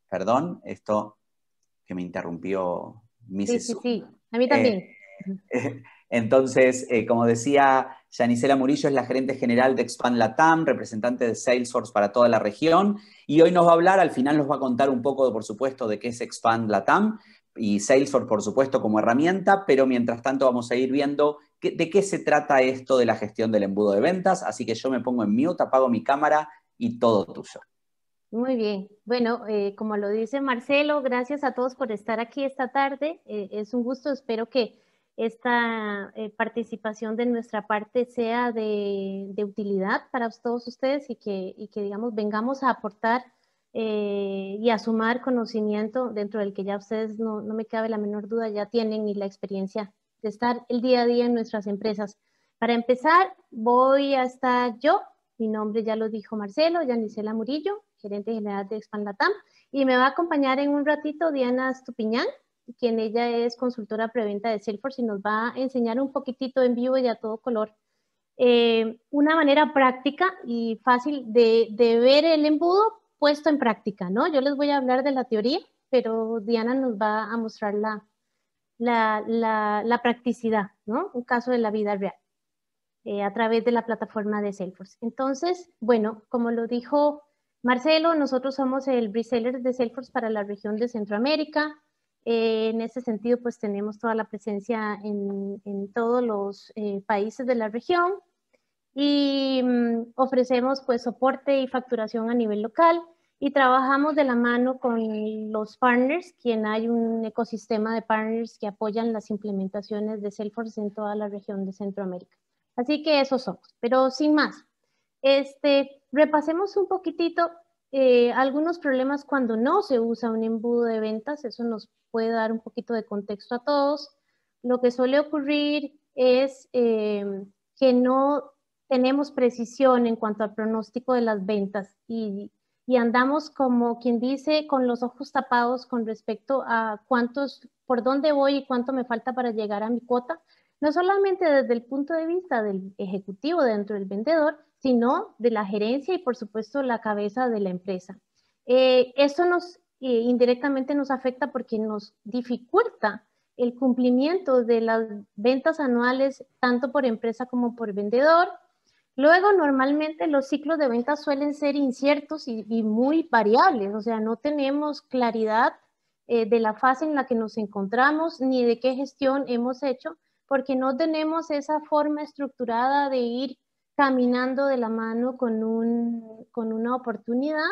Perdón, esto que me interrumpió Sí, Mrs. sí, Su. sí. A mí Eh, también. entonces, como decía, Yanisela Murillo es la gerente general de Expand Latam, representante de Salesforce para toda la región, y hoy nos va a hablar, al final nos va a contar un poco, por supuesto, de qué es Expand Latam y Salesforce, por supuesto, como herramienta, pero mientras tanto vamos a ir viendo de qué se trata esto de la gestión del embudo de ventas, así que yo me pongo en mute, apago mi cámara y todo tuyo. Muy bien. Bueno, como lo dice Marcelo, gracias a todos por estar aquí esta tarde. Es un gusto. Espero que esta participación de nuestra parte sea de utilidad para todos ustedes y que, digamos, vengamos a aportar y a sumar conocimiento dentro del que ya ustedes, no me cabe la menor duda, ya tienen y la experiencia de estar el día a día en nuestras empresas. Para empezar, voy a estar yo. Mi nombre ya lo dijo Marcelo, Yanisela Murillo, gerente general de Expand Latam, y me va a acompañar en un ratito Diana Stupiñán, quien ella es consultora preventa de Salesforce y nos va a enseñar un poquitito en vivo y a todo color una manera práctica y fácil de ver el embudo puesto en práctica, ¿no? Yo les voy a hablar de la teoría, pero Diana nos va a mostrar la practicidad, ¿no? Un caso de la vida real a través de la plataforma de Salesforce. Entonces, bueno, como lo dijo Marcelo, nosotros somos el reseller de Salesforce para la región de Centroamérica. En ese sentido, pues tenemos toda la presencia en todos los países de la región y ofrecemos pues soporte y facturación a nivel local y trabajamos de la mano con los partners, quien hay un ecosistema de partners que apoyan las implementaciones de Salesforce en toda la región de Centroamérica. Así que eso somos, pero sin más. Repasemos un poquitito algunos problemas cuando no se usa un embudo de ventas, eso nos puede dar un poquito de contexto a todos. Lo que suele ocurrir es que no tenemos precisión en cuanto al pronóstico de las ventas y andamos como quien dice con los ojos tapados con respecto a cuántos, por dónde voy y cuánto me falta para llegar a mi cuota, no solamente desde el punto de vista del ejecutivo dentro del vendedor, sino de la gerencia y por supuesto la cabeza de la empresa. Esto indirectamente nos afecta porque nos dificulta el cumplimiento de las ventas anuales tanto por empresa como por vendedor. Luego, normalmente los ciclos de ventas suelen ser inciertos y muy variables, o sea, no tenemos claridad de la fase en la que nos encontramos ni de qué gestión hemos hecho, porque no tenemos esa forma estructurada de ir caminando de la mano con una oportunidad.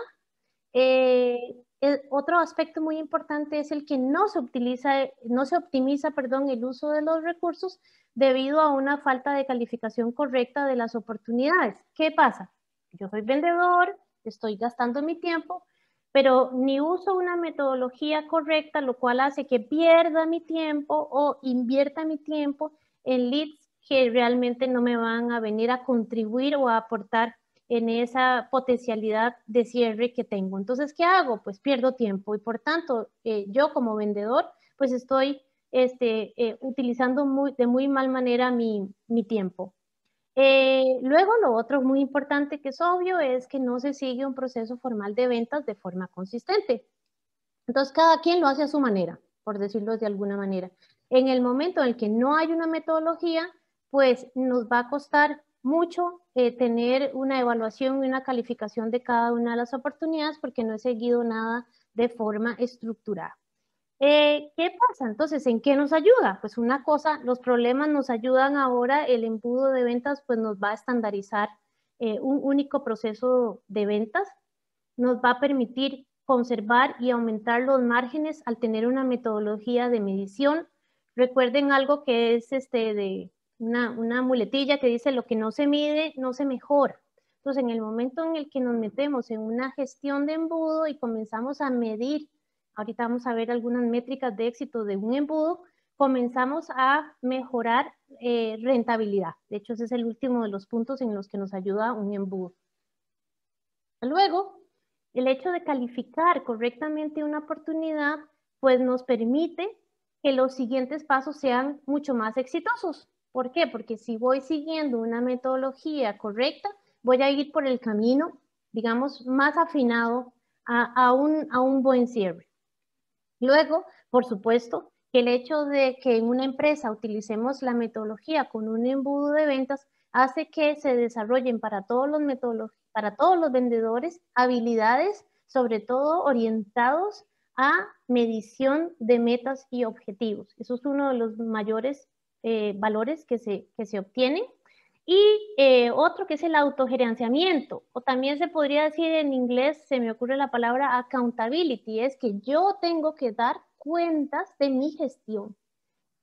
Otro aspecto muy importante es el que no se optimiza, perdón, el uso de los recursos debido a una falta de calificación correcta de las oportunidades. ¿Qué pasa? Yo soy vendedor, estoy gastando mi tiempo, pero ni uso una metodología correcta, lo cual hace que pierda mi tiempo o invierta mi tiempo en leads que realmente no me van a venir a contribuir o a aportar en esa potencialidad de cierre que tengo. Entonces, ¿qué hago? Pues pierdo tiempo y por tanto, yo como vendedor, pues estoy utilizando de muy mal manera mi tiempo. Luego, lo otro muy importante que es obvio es que no se sigue un proceso formal de ventas de forma consistente. Entonces, cada quien lo hace a su manera, por decirlo de alguna manera. En el momento en el que no hay una metodología, pues nos va a costar mucho tener una evaluación y una calificación de cada una de las oportunidades porque no he seguido nada de forma estructurada. ¿Qué pasa? Entonces, ¿en qué nos ayuda? Pues una cosa, los problemas nos ayudan ahora, el embudo de ventas pues nos va a estandarizar un único proceso de ventas, nos va a permitir conservar y aumentar los márgenes al tener una metodología de medición. Recuerden algo que es de una muletilla que dice lo que no se mide, no se mejora. Entonces, en el momento en el que nos metemos en una gestión de embudo y comenzamos a medir, ahorita vamos a ver algunas métricas de éxito de un embudo, comenzamos a mejorar rentabilidad. De hecho, ese es el último de los puntos en los que nos ayuda un embudo. Luego, el hecho de calificar correctamente una oportunidad, pues nos permite que los siguientes pasos sean mucho más exitosos. ¿Por qué? Porque si voy siguiendo una metodología correcta, voy a ir por el camino, digamos, más afinado a un buen cierre. Luego, por supuesto, que el hecho de que en una empresa utilicemos la metodología con un embudo de ventas hace que se desarrollen para todos los vendedores habilidades, sobre todo orientados a medición de metas y objetivos. Eso es uno de los mayores valores que se obtienen. Y otro que es el autogerenciamiento, o también se podría decir en inglés, se me ocurre la palabra accountability, es que yo tengo que dar cuentas de mi gestión.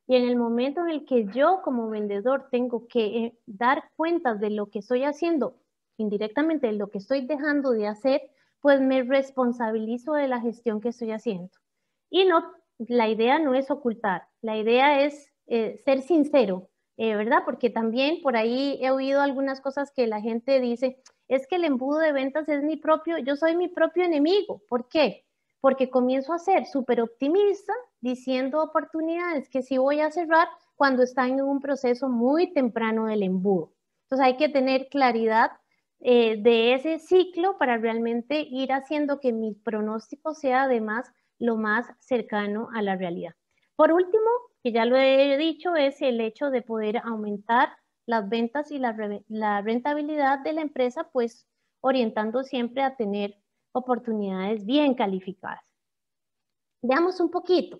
Y en el momento en el que yo como vendedor tengo que dar cuentas de lo que estoy haciendo, indirectamente de lo que estoy dejando de hacer, pues me responsabilizo de la gestión que estoy haciendo. Y no, la idea no es ocultar, la idea es ser sincero, ¿verdad? Porque también por ahí he oído algunas cosas que la gente dice, es que el embudo de ventas es mi propio, yo soy mi propio enemigo. ¿Por qué? Porque comienzo a ser súper optimista diciendo oportunidades que sí voy a cerrar cuando están en un proceso muy temprano del embudo. Entonces hay que tener claridad de ese ciclo para realmente ir haciendo que mi pronóstico sea además lo más cercano a la realidad. Por último, que ya lo he dicho, es el hecho de poder aumentar las ventas y la rentabilidad de la empresa, pues orientando siempre a tener oportunidades bien calificadas. Veamos un poquito.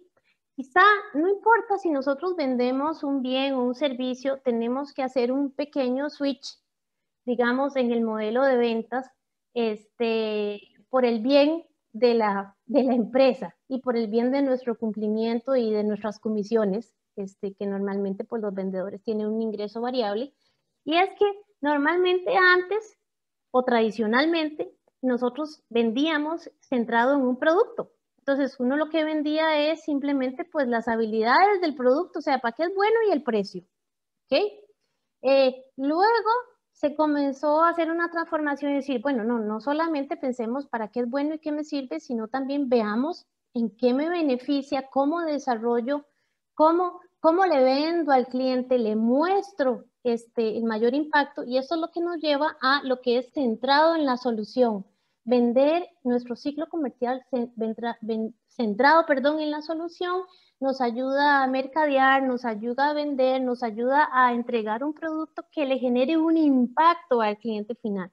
Quizá no importa si nosotros vendemos un bien o un servicio, tenemos que hacer un pequeño switch, digamos, en el modelo de ventas, por el bien de la empresa y por el bien de nuestro cumplimiento y de nuestras comisiones, que normalmente pues los vendedores tienen un ingreso variable. Y es que normalmente antes o tradicionalmente nosotros vendíamos centrado en un producto. Entonces uno lo que vendía es simplemente pues las habilidades del producto, o sea, para qué es bueno y el precio. ¿Ok? Luego se comenzó a hacer una transformación y decir, bueno, no solamente pensemos para qué es bueno y qué me sirve, sino también veamos en qué me beneficia, cómo desarrollo, cómo le vendo al cliente, le muestro el mayor impacto, y eso es lo que nos lleva a lo que es centrado en la solución. Vender nuestro ciclo comercial centrado, en la solución nos ayuda a mercadear, nos ayuda a vender, nos ayuda a entregar un producto que le genere un impacto al cliente final.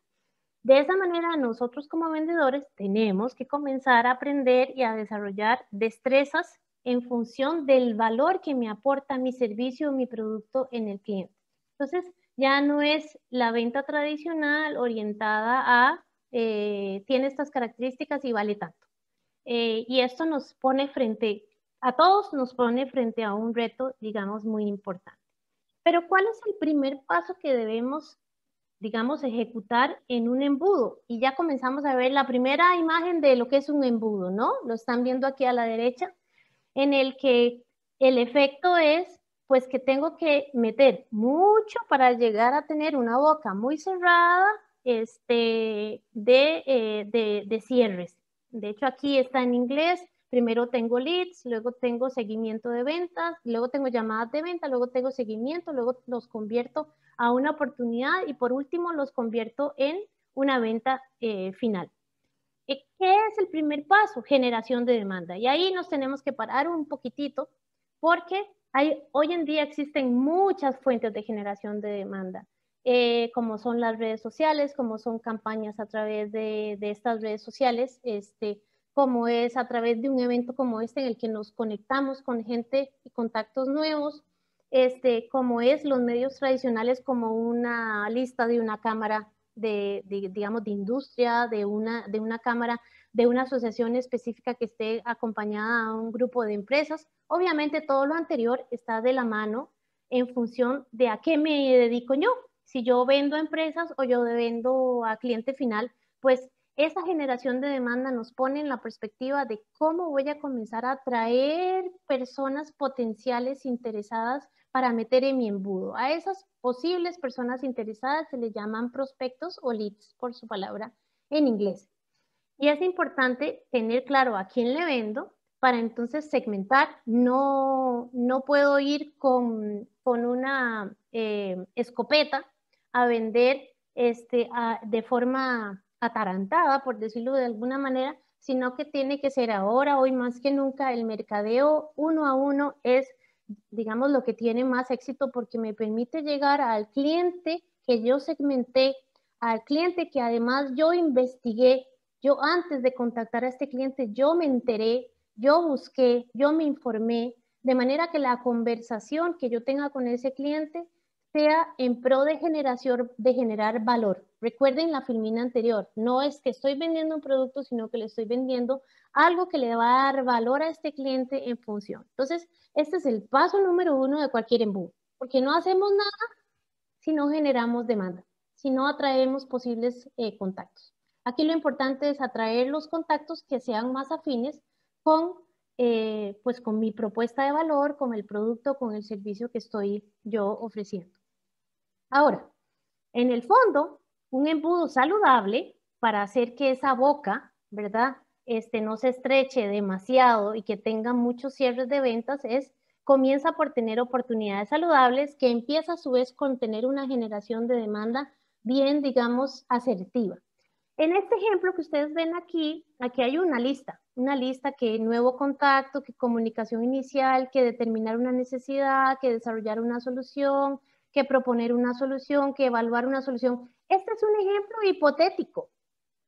De esa manera, nosotros como vendedores tenemos que comenzar a aprender y a desarrollar destrezas en función del valor que me aporta mi servicio o mi producto en el cliente. Entonces, ya no es la venta tradicional orientada a tiene estas características y vale tanto. Y esto nos pone a todos nos pone frente a un reto, digamos, muy importante. Pero ¿cuál es el primer paso que debemos, digamos, ejecutar en un embudo? Y ya comenzamos a ver la primera imagen de lo que es un embudo, ¿no? Lo están viendo aquí a la derecha, en el que el efecto es, pues, que tengo que meter mucho para llegar a tener una boca muy cerrada de cierres. De hecho, aquí está en inglés. Primero tengo leads, luego tengo seguimiento de ventas, luego tengo llamadas de venta, luego tengo seguimiento, luego los convierto a una oportunidad y por último los convierto en una venta final. ¿Qué es el primer paso? Generación de demanda. Y ahí nos tenemos que parar un poquitito porque hoy en día existen muchas fuentes de generación de demanda, como son las redes sociales, como son campañas a través de estas redes sociales, como es a través de un evento como este en el que nos conectamos con gente y contactos nuevos, como es los medios tradicionales como una lista de una cámara digamos, de industria, de una cámara, de una asociación específica que esté acompañada a un grupo de empresas. Obviamente todo lo anterior está de la mano en función de a qué me dedico yo. Si yo vendo a empresas o yo vendo a cliente final, pues esa generación de demanda nos pone en la perspectiva de cómo voy a comenzar a atraer personas potenciales interesadas para meter en mi embudo. A esas posibles personas interesadas se les llaman prospectos o leads, por su palabra en inglés. Y es importante tener claro a quién le vendo para entonces segmentar. No puedo ir con una escopeta a vender de forma atarantada, por decirlo de alguna manera, sino que tiene que ser ahora, hoy más que nunca, el mercadeo 1 a 1 es, digamos, lo que tiene más éxito porque me permite llegar al cliente que yo segmenté, al cliente que además yo investigué. Yo antes de contactar a este cliente, yo me enteré, yo busqué, yo me informé, de manera que la conversación que yo tenga con ese cliente sea en pro de generar valor. Recuerden la filmina anterior, no es que estoy vendiendo un producto, sino que le estoy vendiendo algo que le va a dar valor a este cliente en función. Entonces, este es el paso número 1 de cualquier embudo, porque no hacemos nada si no generamos demanda, si no atraemos posibles contactos. Aquí lo importante es atraer los contactos que sean más afines con, pues con mi propuesta de valor, con el producto, con el servicio que estoy yo ofreciendo. Ahora, en el fondo, un embudo saludable para hacer que esa boca, ¿verdad? No se estreche demasiado y que tenga muchos cierres de ventas comienza por tener oportunidades saludables que empieza a su vez con tener una generación de demanda bien, digamos, asertiva. En este ejemplo que ustedes ven aquí hay una lista que nuevo contacto, que comunicación inicial, que determinar una necesidad, que desarrollar una solución, que proponer una solución, que evaluar una solución. Este es un ejemplo hipotético.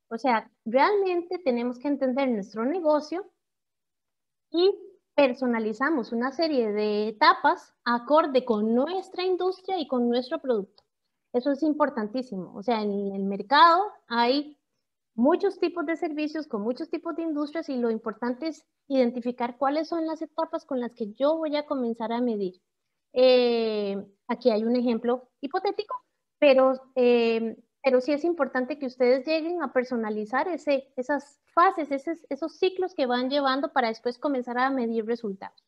O sea, realmente tenemos que entender nuestro negocio y personalizamos una serie de etapas acorde con nuestra industria y con nuestro producto. Eso es importantísimo. O sea, en el mercado hay muchos tipos de servicios con muchos tipos de industrias y lo importante es identificar cuáles son las etapas con las que yo voy a comenzar a medir. Aquí hay un ejemplo hipotético, pero sí es importante que ustedes lleguen a personalizar esas fases, esos ciclos que van llevando para después comenzar a medir resultados.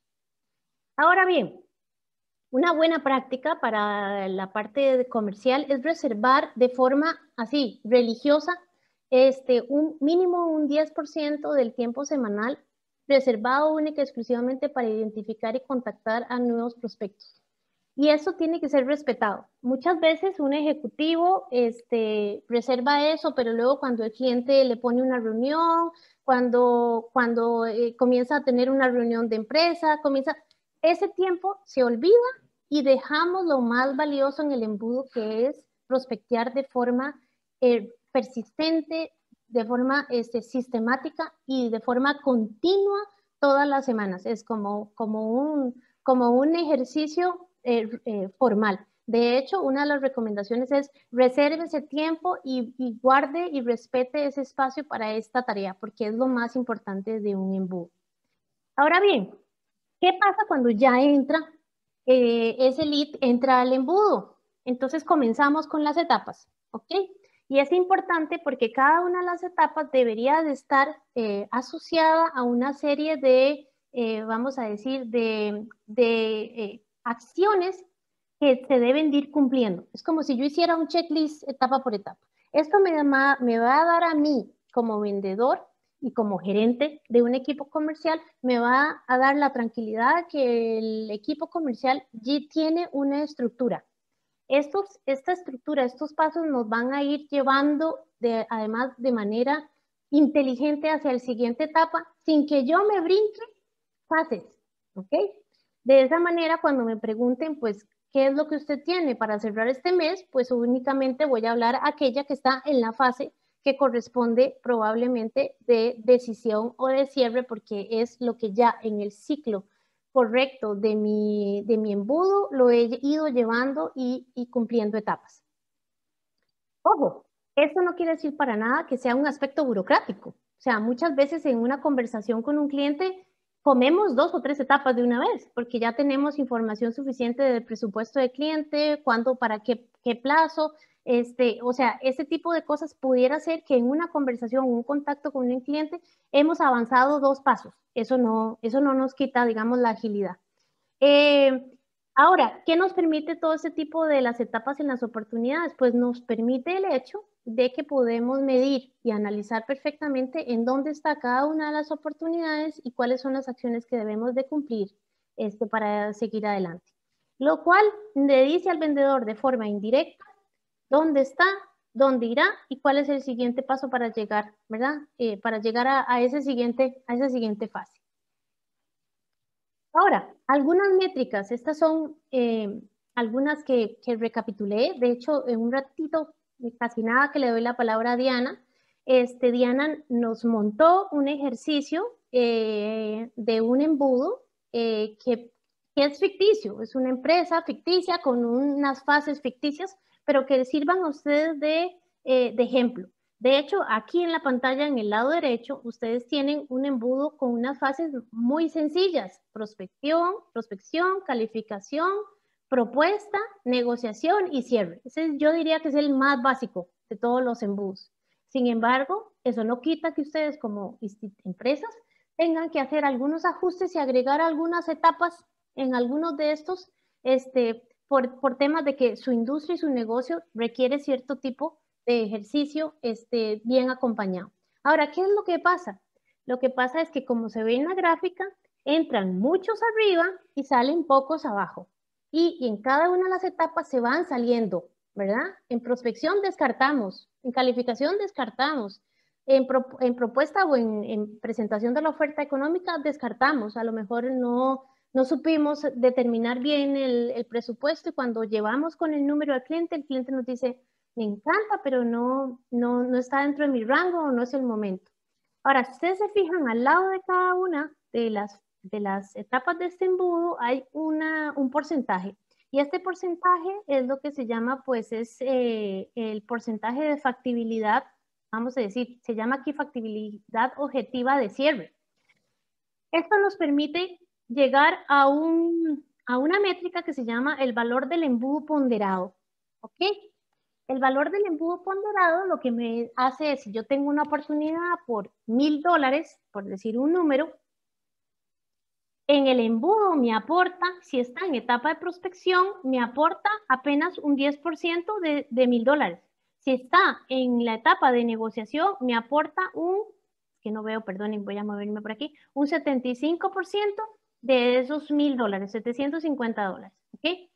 Ahora bien, una buena práctica para la parte comercial es reservar de forma así, religiosa, un mínimo un 10% del tiempo semanal reservado única y exclusivamente para identificar y contactar a nuevos prospectos. Y eso tiene que ser respetado. Muchas veces un ejecutivo reserva eso, pero luego cuando el cliente le pone una reunión, cuando comienza a tener una reunión de empresa, ese tiempo se olvida y dejamos lo más valioso en el embudo, que es prospectear de forma persistente, de forma sistemática y de forma continua todas las semanas. Es como un ejercicio formal. De hecho, una de las recomendaciones es reserve ese tiempo y guarde y respete ese espacio para esta tarea, porque es lo más importante de un embudo. Ahora bien, ¿qué pasa cuando ya entra ese lead, entra al embudo? Entonces comenzamos con las etapas, ¿ok? Y es importante porque cada una de las etapas debería de estar asociada a una serie de, vamos a decir, de acciones que se deben de ir cumpliendo. Es como si yo hiciera un checklist etapa por etapa. Esto me va a dar a mí como vendedor y como gerente de un equipo comercial, me va a dar la tranquilidad que el equipo comercial ya tiene una estructura. Esta estructura, estos pasos nos van a ir llevando además de manera inteligente hacia la siguiente etapa sin que yo me brinque fases, ¿ok? De esa manera, cuando me pregunten, pues, ¿qué es lo que usted tiene para cerrar este mes? Pues únicamente voy a hablar aquella que está en la fase que corresponde probablemente de decisión o de cierre, porque es lo que ya en el ciclo correcto de mi embudo lo he ido llevando y cumpliendo etapas. Ojo, esto no quiere decir para nada que sea un aspecto burocrático. O sea, muchas veces en una conversación con un cliente comemos 2 o 3 etapas de una vez, porque ya tenemos información suficiente del presupuesto del cliente, cuándo, para qué plazo, o sea, ese tipo de cosas pudiera ser que en una conversación, un contacto con un cliente, hemos avanzado 2 pasos. Eso no nos quita, digamos, la agilidad. Ahora, ¿qué nos permite todo ese tipo de las etapas en las oportunidades? Pues nos permite el hecho de que podemos medir y analizar perfectamente en dónde está cada una de las oportunidades y cuáles son las acciones que debemos de cumplir para seguir adelante. Lo cual le dice al vendedor de forma indirecta dónde está dónde irá y cuál es el siguiente paso para llegar, ¿verdad? Para llegar a esa siguiente fase. Ahora, algunas métricas, estas son algunas que recapitulé. De hecho, en un ratito, casi nada que le doy la palabra a Diana, Diana nos montó un ejercicio de un embudo que es ficticio, es una empresa ficticia con unas fases ficticias, pero que sirvan a ustedes de ejemplo. De hecho, aquí en la pantalla, en el lado derecho, ustedes tienen un embudo con unas fases muy sencillas: prospección, calificación, propuesta, negociación y cierre. Ese yo diría que es el más básico de todos los embudos. Sin embargo, eso no quita que ustedes como empresas tengan que hacer algunos ajustes y agregar algunas etapas en algunos de estos, por temas de que su industria y su negocio requiere cierto tipo de ejercicio bien acompañado. Ahora, ¿qué es lo que pasa? Lo que pasa es que, como se ve en la gráfica, entran muchos arriba y salen pocos abajo. Y en cada una de las etapas se van saliendo, ¿verdad? En prospección descartamos, en calificación descartamos, en propuesta o en presentación de la oferta económica descartamos. A lo mejor no supimos determinar bien el presupuesto, y cuando llevamos con el número al cliente, el cliente nos dice: me encanta, pero no está dentro de mi rango o no es el momento. Ahora, si ustedes se fijan, al lado de cada una de las etapas de este embudo hay un porcentaje. Y este porcentaje es lo que se llama, pues, es el porcentaje de factibilidad, vamos a decir, se llama aquí factibilidad objetiva de cierre. Esto nos permite llegar a una métrica que se llama el valor del embudo ponderado. ¿Ok? El valor del embudo ponderado lo que me hace es, si yo tengo una oportunidad por $1,000, por decir un número, en el embudo me aporta, si está en etapa de prospección, me aporta apenas un 10% de $1,000. Si está en la etapa de negociación, me aporta que no veo, perdonen, voy a moverme por aquí, un 75% de esos $1,000, $750, ¿ok?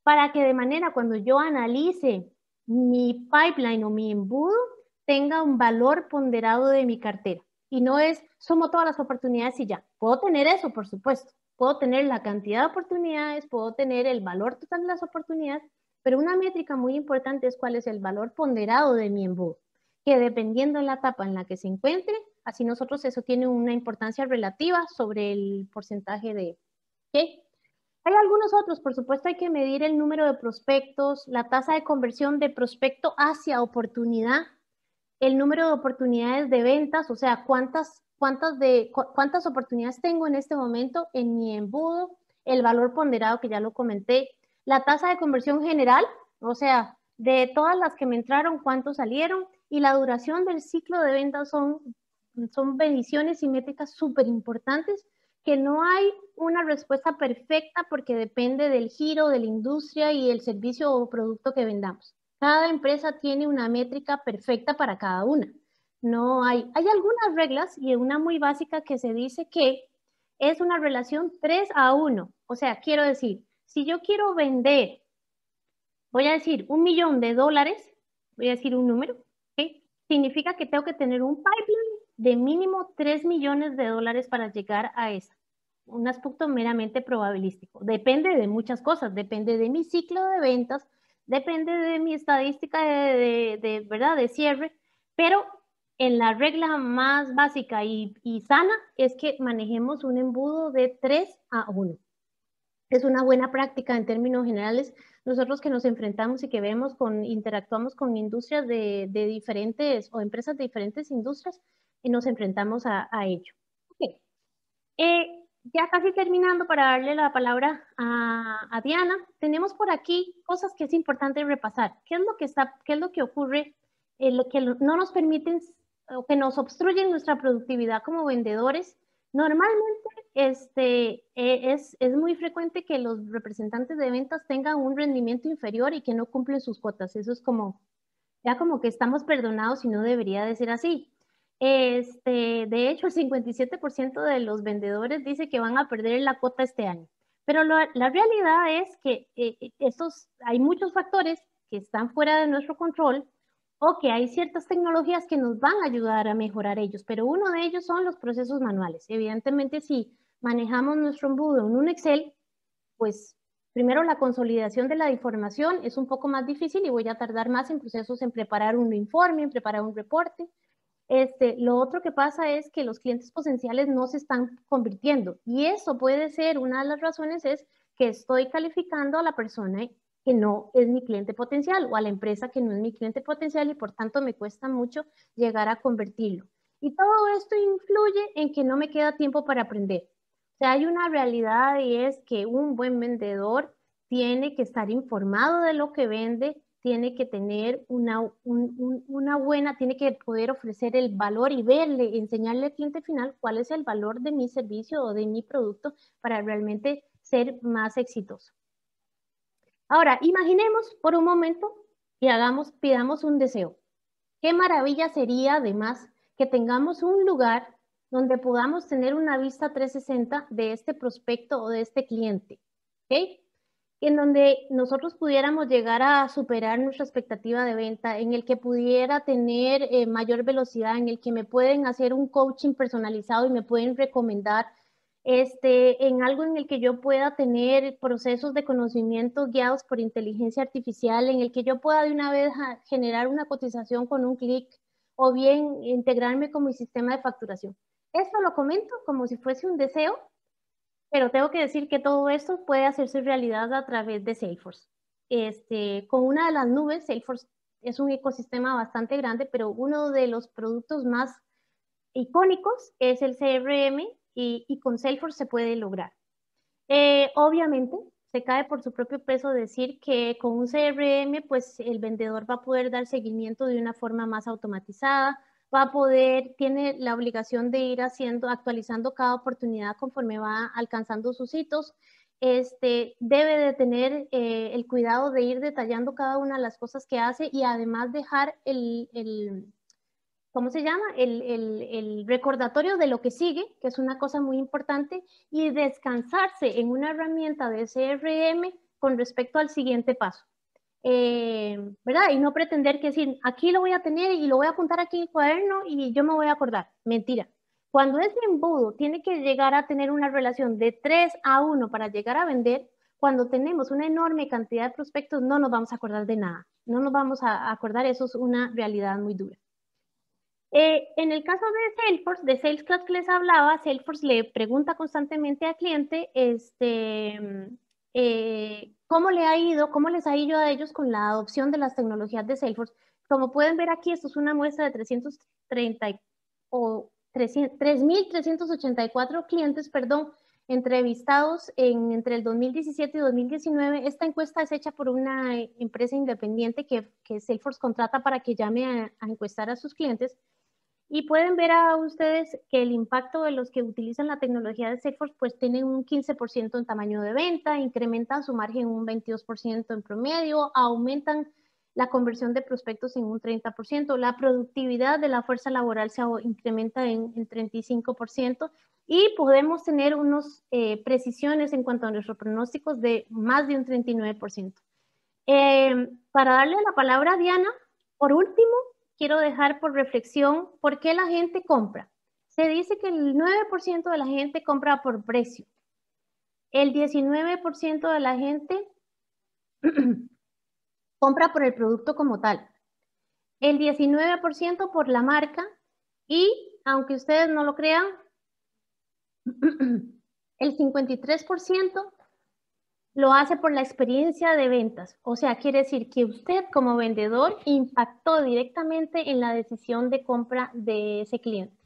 Para que de manera, cuando yo analice mi pipeline o mi embudo, tenga un valor ponderado de mi cartera. Y no es, sumo todas las oportunidades y ya. Puedo tener eso, por supuesto. Puedo tener la cantidad de oportunidades, puedo tener el valor total de las oportunidades, pero una métrica muy importante es cuál es el valor ponderado de mi embudo, que dependiendo de la etapa en la que se encuentre, así nosotros eso tiene una importancia relativa sobre el porcentaje de... ¿Okay? Hay algunos otros, por supuesto, hay que medir el número de prospectos, la tasa de conversión de prospecto hacia oportunidad, el número de oportunidades de ventas, o sea, cuántas oportunidades tengo en este momento en mi embudo, el valor ponderado, que ya lo comenté, la tasa de conversión general, o sea, de todas las que me entraron, cuántos salieron, y la duración del ciclo de ventas son mediciones y métricas súper importantes, que no hay una respuesta perfecta porque depende del giro de la industria y el servicio o producto que vendamos. Cada empresa tiene una métrica perfecta para cada una. No hay algunas reglas, y una muy básica que se dice que es una relación 3-1. O sea, quiero decir, si yo quiero vender, voy a decir $1,000,000, voy a decir un número, ¿okay? Significa que tengo que tener un pipeline de mínimo $3,000,000 para llegar a esa. Un aspecto meramente probabilístico. Depende de muchas cosas, depende de mi ciclo de ventas, depende de mi estadística ¿verdad? De cierre, pero en la regla más básica y sana es que manejemos un embudo de 3-1. Es una buena práctica en términos generales. Nosotros que nos enfrentamos y que interactuamos con industrias de diferentes, o empresas de diferentes industrias, y nos enfrentamos a ello. Okay. Ya casi terminando, para darle la palabra a Diana, tenemos por aquí cosas que es importante repasar. ¿Qué es lo que ocurre, que no nos permiten o que nos obstruyen nuestra productividad como vendedores? Normalmente es muy frecuente que los representantes de ventas tengan un rendimiento inferior y que no cumplen sus cuotas. Eso es ya como que estamos perdonados, y no debería de ser así. De hecho, el 57% de los vendedores dice que van a perder la cuota este año. Pero la realidad es que hay muchos factores que están fuera de nuestro control, o que hay ciertas tecnologías que nos van a ayudar a mejorar ellos, pero uno de ellos son los procesos manuales. Evidentemente, si manejamos nuestro embudo en un Excel, pues primero la consolidación de la información es un poco más difícil y voy a tardar más en procesos en preparar un informe, en preparar un reporte. Lo otro que pasa es que los clientes potenciales no se están convirtiendo y eso puede ser una de las razones es que estoy calificando a la persona que no es mi cliente potencial o a la empresa que no es mi cliente potencial y por tanto me cuesta mucho llegar a convertirlo. Y todo esto influye en que no me queda tiempo para aprender. O sea, hay una realidad y es que un buen vendedor tiene que estar informado de lo que vende, tiene que tener una buena, tiene que poder ofrecer el valor y verle, enseñarle al cliente final cuál es el valor de mi servicio o de mi producto para realmente ser más exitoso. Ahora, imaginemos por un momento y pidamos un deseo. Qué maravilla sería además que tengamos un lugar donde podamos tener una vista 360 de este prospecto o de este cliente, ¿ok? En donde nosotros pudiéramos llegar a superar nuestra expectativa de venta, en el que pudiera tener mayor velocidad, en el que me pueden hacer un coaching personalizado y me pueden recomendar en algo en el que yo pueda tener procesos de conocimiento guiados por inteligencia artificial, en el que yo pueda de una vez generar una cotización con un clic o bien integrarme con mi sistema de facturación. Esto lo comento como si fuese un deseo, pero tengo que decir que todo esto puede hacerse realidad a través de Salesforce. Con una de las nubes, Salesforce es un ecosistema bastante grande, pero uno de los productos más icónicos es el CRM y con Salesforce se puede lograr. Obviamente, se cae por su propio peso decir que con un CRM, pues el vendedor va a poder dar seguimiento de una forma más automatizada, va a poder, tiene la obligación de ir actualizando cada oportunidad conforme va alcanzando sus hitos. Debe de tener el cuidado de ir detallando cada una de las cosas que hace y además dejar ¿cómo se llama? El recordatorio de lo que sigue, que es una cosa muy importante, y descansarse en una herramienta de CRM con respecto al siguiente paso. ¿Verdad? Y no pretender que decir, aquí lo voy a tener y lo voy a apuntar aquí en el cuaderno y yo me voy a acordar. Mentira. Cuando ese embudo tiene que llegar a tener una relación de 3-1 para llegar a vender, cuando tenemos una enorme cantidad de prospectos, no nos vamos a acordar de nada. No nos vamos a acordar, eso es una realidad muy dura. En el caso de Salesforce, de Sales Cloud que les hablaba, Salesforce le pregunta constantemente al cliente cómo le ha ido, cómo les ha ido a ellos con la adopción de las tecnologías de Salesforce. Como pueden ver aquí, esto es una muestra de 3.384 clientes, perdón, entrevistados entre el 2017 y 2019. Esta encuesta es hecha por una empresa independiente que Salesforce contrata para que llame a encuestar a sus clientes. Y pueden ver a ustedes que el impacto de los que utilizan la tecnología de Salesforce pues tienen un 15% en tamaño de venta, incrementan su margen un 22% en promedio, aumentan la conversión de prospectos en un 30%, la productividad de la fuerza laboral se incrementa en 35% y podemos tener unas precisiones en cuanto a nuestros pronósticos de más de un 39%. Para darle la palabra a Diana, por último, quiero dejar por reflexión por qué la gente compra. Se dice que el 9% de la gente compra por precio. El 19% de la gente compra por el producto como tal. El 19% por la marca y, aunque ustedes no lo crean, el 53% lo hace por la experiencia de ventas. O sea, quiere decir que usted como vendedor impactó directamente en la decisión de compra de ese cliente.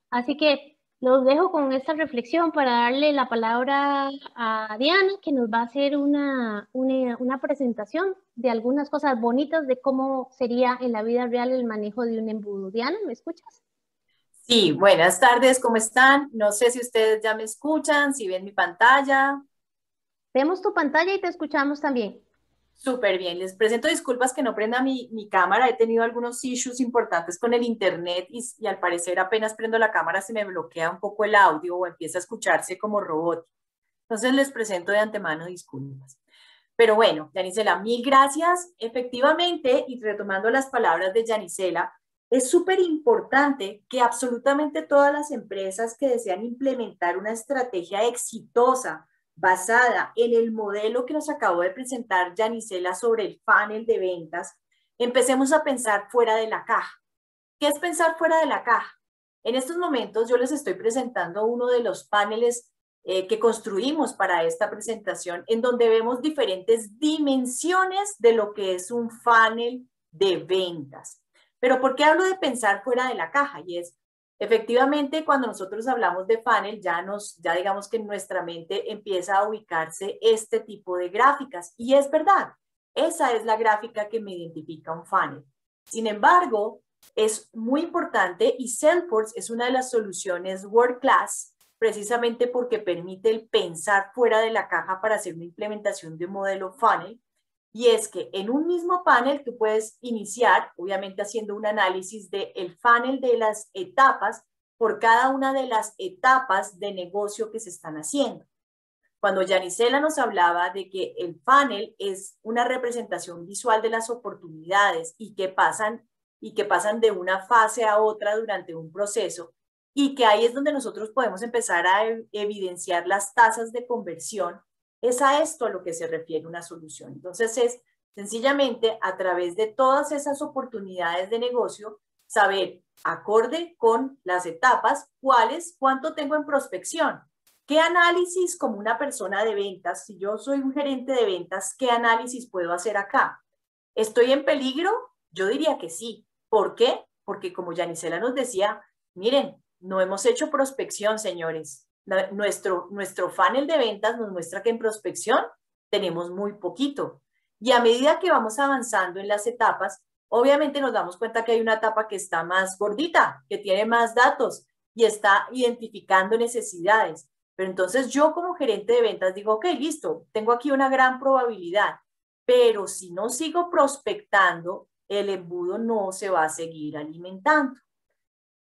Así que los dejo con esta reflexión para darle la palabra a Diana, que nos va a hacer una presentación de algunas cosas bonitas de cómo sería en la vida real el manejo de un embudo. Diana, ¿me escuchas? Sí, buenas tardes, ¿cómo están? No sé si ustedes ya me escuchan, si ven mi pantalla. Vemos tu pantalla y te escuchamos también. Súper bien, les presento disculpas que no prenda mi cámara, he tenido algunos issues importantes con el internet y al parecer apenas prendo la cámara se me bloquea un poco el audio o empieza a escucharse como robot. Entonces les presento de antemano disculpas. Pero bueno, Yanisela, mil gracias. Efectivamente, y retomando las palabras de Yanisela, es súper importante que absolutamente todas las empresas que desean implementar una estrategia exitosa basada en el modelo que nos acabó de presentar Yanisela sobre el funnel de ventas, empecemos a pensar fuera de la caja. ¿Qué es pensar fuera de la caja? En estos momentos yo les estoy presentando uno de los paneles que construimos para esta presentación, en donde vemos diferentes dimensiones de lo que es un funnel de ventas. Pero ¿por qué hablo de pensar fuera de la caja? Y es, efectivamente, cuando nosotros hablamos de funnel, ya digamos que en nuestra mente empieza a ubicarse este tipo de gráficas. Y es verdad, esa es la gráfica que me identifica un funnel. Sin embargo, es muy importante y Salesforce es una de las soluciones world class precisamente porque permite el pensar fuera de la caja para hacer una implementación de un modelo funnel. Y es que en un mismo panel tú puedes iniciar, obviamente haciendo un análisis del funnel de las etapas por cada una de las etapas de negocio que se están haciendo. Cuando Yanisela nos hablaba de que el funnel es una representación visual de las oportunidades y que pasan de una fase a otra durante un proceso, y que ahí es donde nosotros podemos empezar a evidenciar las tasas de conversión, es a esto a lo que se refiere una solución. Entonces es sencillamente a través de todas esas oportunidades de negocio, saber, acorde con las etapas, cuánto tengo en prospección. ¿Qué análisis como una persona de ventas, si yo soy un gerente de ventas, qué análisis puedo hacer acá? ¿Estoy en peligro? Yo diría que sí. ¿Por qué? Porque como Yanisela nos decía, miren, no hemos hecho prospección, señores. Nuestro funnel de ventas nos muestra que en prospección tenemos muy poquito. Y a medida que vamos avanzando en las etapas, obviamente nos damos cuenta que hay una etapa que está más gordita, que tiene más datos y está identificando necesidades. Pero entonces yo como gerente de ventas digo, ok, listo, tengo aquí una gran probabilidad, pero si no sigo prospectando, el embudo no se va a seguir alimentando.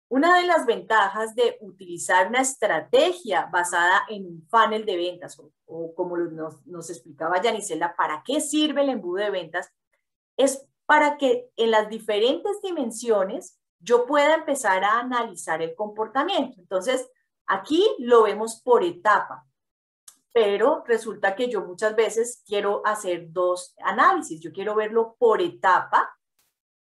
Una de las ventajas de utilizar una estrategia basada en un funnel de ventas, o como nos explicaba Yanisela, ¿para qué sirve el embudo de ventas? Es para que en las diferentes dimensiones yo pueda empezar a analizar el comportamiento. Entonces, aquí lo vemos por etapa, pero resulta que yo muchas veces quiero hacer dos análisis. Yo quiero verlo por etapa,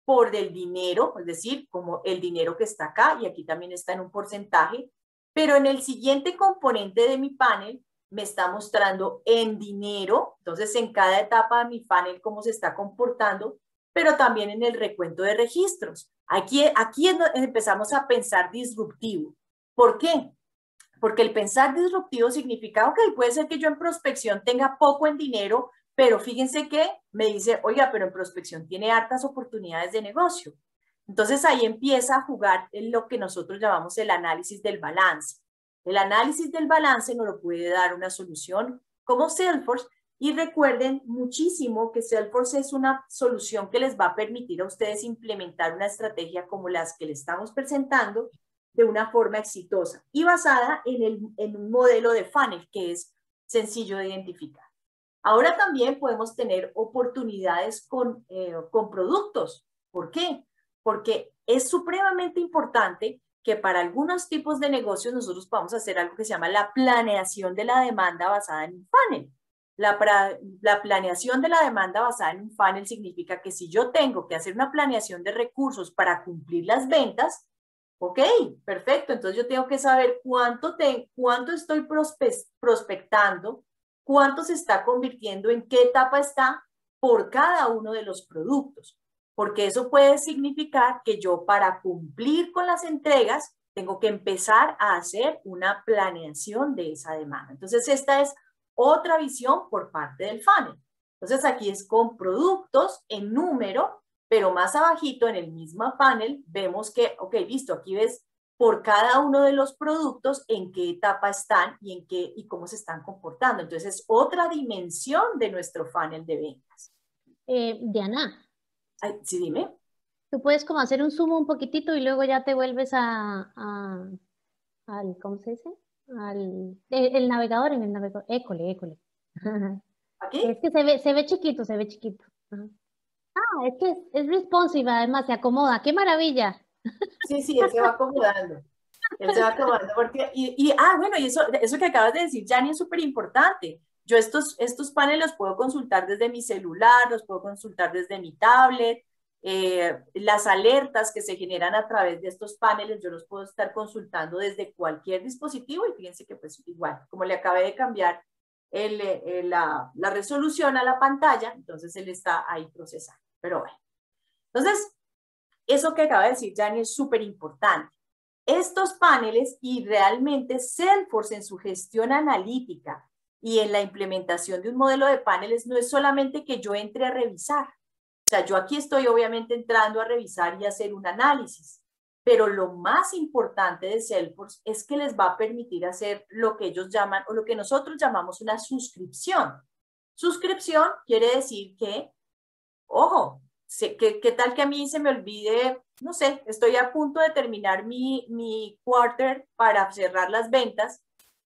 por del dinero, es decir, como el dinero que está acá, y aquí también está en un porcentaje, pero en el siguiente componente de mi panel me está mostrando en dinero, entonces en cada etapa de mi panel cómo se está comportando, pero también en el recuento de registros. Aquí empezamos a pensar disruptivo. ¿Por qué? Porque el pensar disruptivo significa, ok, puede ser que yo en prospección tenga poco en dinero, pero fíjense que me dice, oiga, pero en prospección tiene hartas oportunidades de negocio. Entonces ahí empieza a jugar en lo que nosotros llamamos el análisis del balance. El análisis del balance nos lo puede dar una solución como Salesforce, y recuerden muchísimo que Salesforce es una solución que les va a permitir a ustedes implementar una estrategia como las que les estamos presentando de una forma exitosa y basada en un modelo de funnel que es sencillo de identificar. Ahora también podemos tener oportunidades con productos. ¿Por qué? Porque es supremamente importante que para algunos tipos de negocios nosotros podamos hacer algo que se llama la planeación de la demanda basada en un funnel. La planeación de la demanda basada en un funnel significa que si yo tengo que hacer una planeación de recursos para cumplir las ventas, ok, perfecto, entonces yo tengo que saber cuánto estoy prospectando, cuánto se está convirtiendo, en qué etapa está por cada uno de los productos, porque eso puede significar que yo para cumplir con las entregas tengo que empezar a hacer una planeación de esa demanda. Entonces esta es otra visión por parte del funnel. Entonces aquí es con productos en número, pero más abajito en el mismo panel vemos que, ok, listo, aquí ves por cada uno de los productos en qué etapa están y cómo se están comportando. Entonces es otra dimensión de nuestro funnel de ventas. Diana. Ay, sí, dime. Tú puedes como hacer un zoom un poquitito y luego ya te vuelves al, ¿cómo se dice? El navegador, école. ¿Aquí? Es que se ve chiquito, se ve chiquito. Ajá. Ah, es que es responsive, además, se acomoda. ¡Qué maravilla! Sí, sí, él se va acomodando. Él se va acomodando porque, bueno, y eso que acabas de decir, Jani, es súper importante. Yo estos paneles los puedo consultar desde mi celular, los puedo consultar desde mi tablet. Las alertas que se generan a través de estos paneles, yo los puedo estar consultando desde cualquier dispositivo y fíjense que pues igual, como le acabé de cambiar la resolución a la pantalla, entonces él está ahí procesando. Pero bueno, entonces, eso que acaba de decir Jani es súper importante. Estos paneles y realmente Salesforce en su gestión analítica y en la implementación de un modelo de paneles no es solamente que yo entre a revisar. O sea, yo aquí estoy obviamente entrando a revisar y hacer un análisis, pero lo más importante de Salesforce es que les va a permitir hacer lo que ellos llaman o lo que nosotros llamamos una suscripción. Suscripción quiere decir que, ojo, ¿qué tal que a mí se me olvide? No sé, estoy a punto de terminar mi quarter para cerrar las ventas,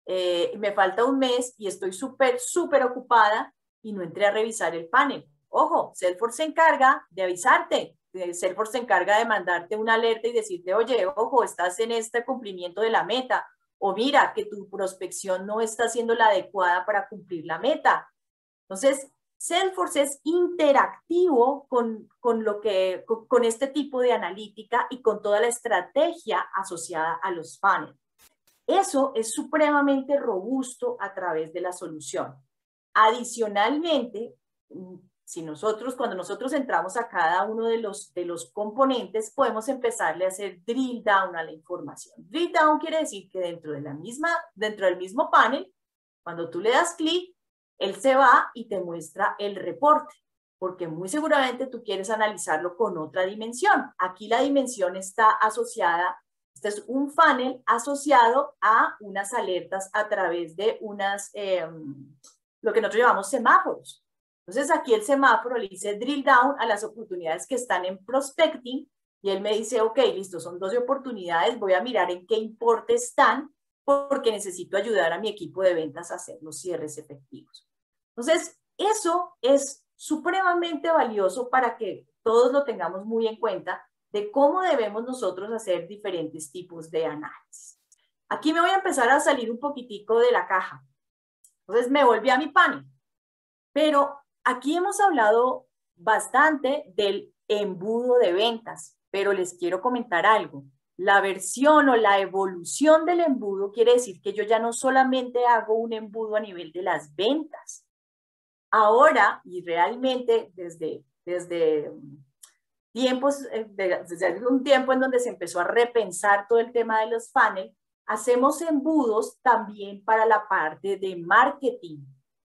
me falta un mes y estoy súper ocupada y no entré a revisar el panel. Ojo, Salesforce se encarga de avisarte, Salesforce se encarga de mandarte una alerta y decirte, oye, ojo, estás en este cumplimiento de la meta, o mira que tu prospección no está siendo la adecuada para cumplir la meta. Entonces, Salesforce es interactivo con este tipo de analítica y con toda la estrategia asociada a los funnels. Eso es supremamente robusto a través de la solución. Adicionalmente, cuando nosotros entramos a cada uno de los componentes, podemos empezarle a hacer drill down a la información. Drill down quiere decir que dentro del mismo panel, cuando tú le das clic, él se va y te muestra el reporte, porque muy seguramente tú quieres analizarlo con otra dimensión. Aquí la dimensión está asociada, este es un funnel asociado a unas alertas a través de lo que nosotros llamamos semáforos. Entonces aquí el semáforo le dice drill down a las oportunidades que están en prospecting y él me dice, ok, listo, son 12 oportunidades, voy a mirar en qué importe están porque necesito ayudar a mi equipo de ventas a hacer los cierres efectivos. Entonces, eso es supremamente valioso para que todos lo tengamos muy en cuenta de cómo debemos nosotros hacer diferentes tipos de análisis. Aquí me voy a empezar a salir un poquitico de la caja. Entonces, me volví a mi panel. Pero aquí hemos hablado bastante del embudo de ventas, pero les quiero comentar algo. La versión o la evolución del embudo quiere decir que yo ya no solamente hago un embudo a nivel de las ventas. Ahora, y realmente desde un tiempo en donde se empezó a repensar todo el tema de los funnels, hacemos embudos también para la parte de marketing.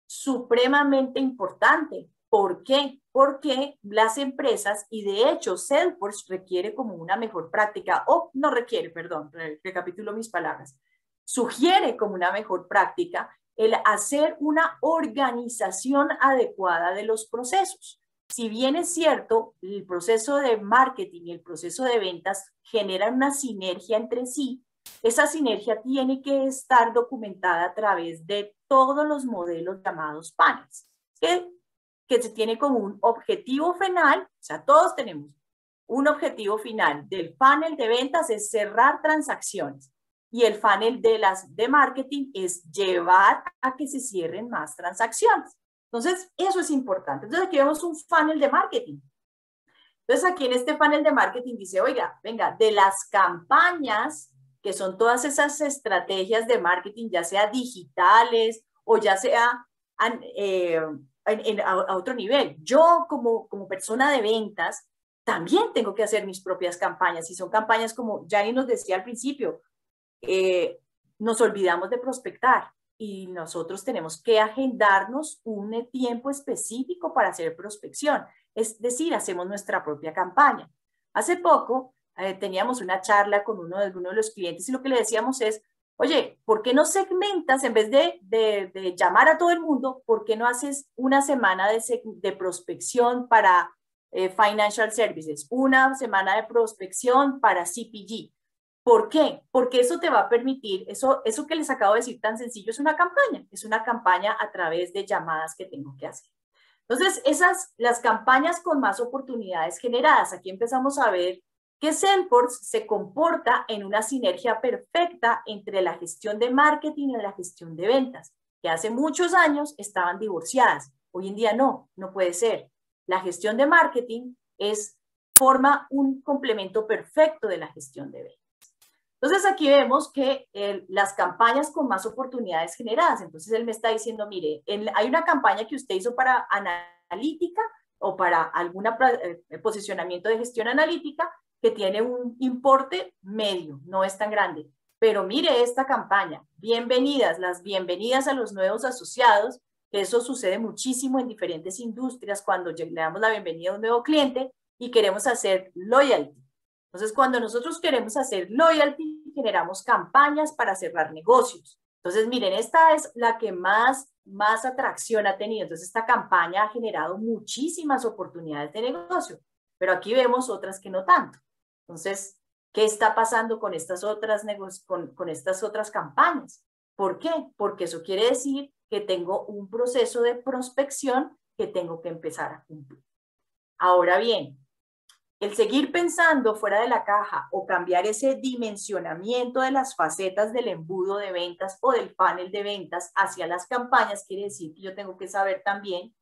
Supremamente importante. ¿Por qué? Porque las empresas, y de hecho Salesforce requiere como una mejor práctica, o no requiere, perdón, recapitulo mis palabras, sugiere como una mejor práctica el hacer una organización adecuada de los procesos. Si bien es cierto, el proceso de marketing y el proceso de ventas generan una sinergia entre sí, esa sinergia tiene que estar documentada a través de todos los modelos llamados funnels, que se tiene como un objetivo final, o sea, todos tenemos un objetivo final del funnel de ventas es cerrar transacciones y el funnel de marketing es llevar a que se cierren más transacciones. Entonces, eso es importante. Entonces, aquí vemos un funnel de marketing. Entonces, aquí en este funnel de marketing dice, oiga, venga, de las campañas, que son todas esas estrategias de marketing, ya sea digitales o ya sea a otro nivel. Yo como persona de ventas también tengo que hacer mis propias campañas y son campañas como Jani nos decía al principio, nos olvidamos de prospectar y nosotros tenemos que agendarnos un tiempo específico para hacer prospección, es decir, hacemos nuestra propia campaña. Hace poco teníamos una charla con uno de los clientes y lo que le decíamos es, oye, ¿por qué no segmentas en vez de llamar a todo el mundo? ¿Por qué no haces una semana de prospección para financial services, una semana de prospección para CPG? ¿Por qué? Porque eso te va a permitir, eso que les acabo de decir tan sencillo, es una campaña a través de llamadas que tengo que hacer. Entonces, las campañas con más oportunidades generadas, aquí empezamos a ver que Salesforce se comporta en una sinergia perfecta entre la gestión de marketing y la gestión de ventas, que hace muchos años estaban divorciadas. Hoy en día no puede ser. La gestión de marketing forma un complemento perfecto de la gestión de ventas. Entonces aquí vemos que las campañas con más oportunidades generadas, entonces él me está diciendo, mire, hay una campaña que usted hizo para analítica o para algún posicionamiento de gestión analítica que tiene un importe medio, no es tan grande. Pero mire esta campaña, las bienvenidas a los nuevos asociados, que eso sucede muchísimo en diferentes industrias cuando le damos la bienvenida a un nuevo cliente y queremos hacer loyalty. Entonces, cuando nosotros queremos hacer loyalty, generamos campañas para cerrar negocios. Entonces, miren, esta es la que más atracción ha tenido. Entonces, esta campaña ha generado muchísimas oportunidades de negocio, pero aquí vemos otras que no tanto. Entonces, ¿qué está pasando con estas otras campañas? ¿Por qué? Porque eso quiere decir que tengo un proceso de prospección que tengo que empezar a cumplir. Ahora bien, el seguir pensando fuera de la caja o cambiar ese dimensionamiento de las facetas del embudo de ventas o del panel de ventas hacia las campañas quiere decir que yo tengo que saber también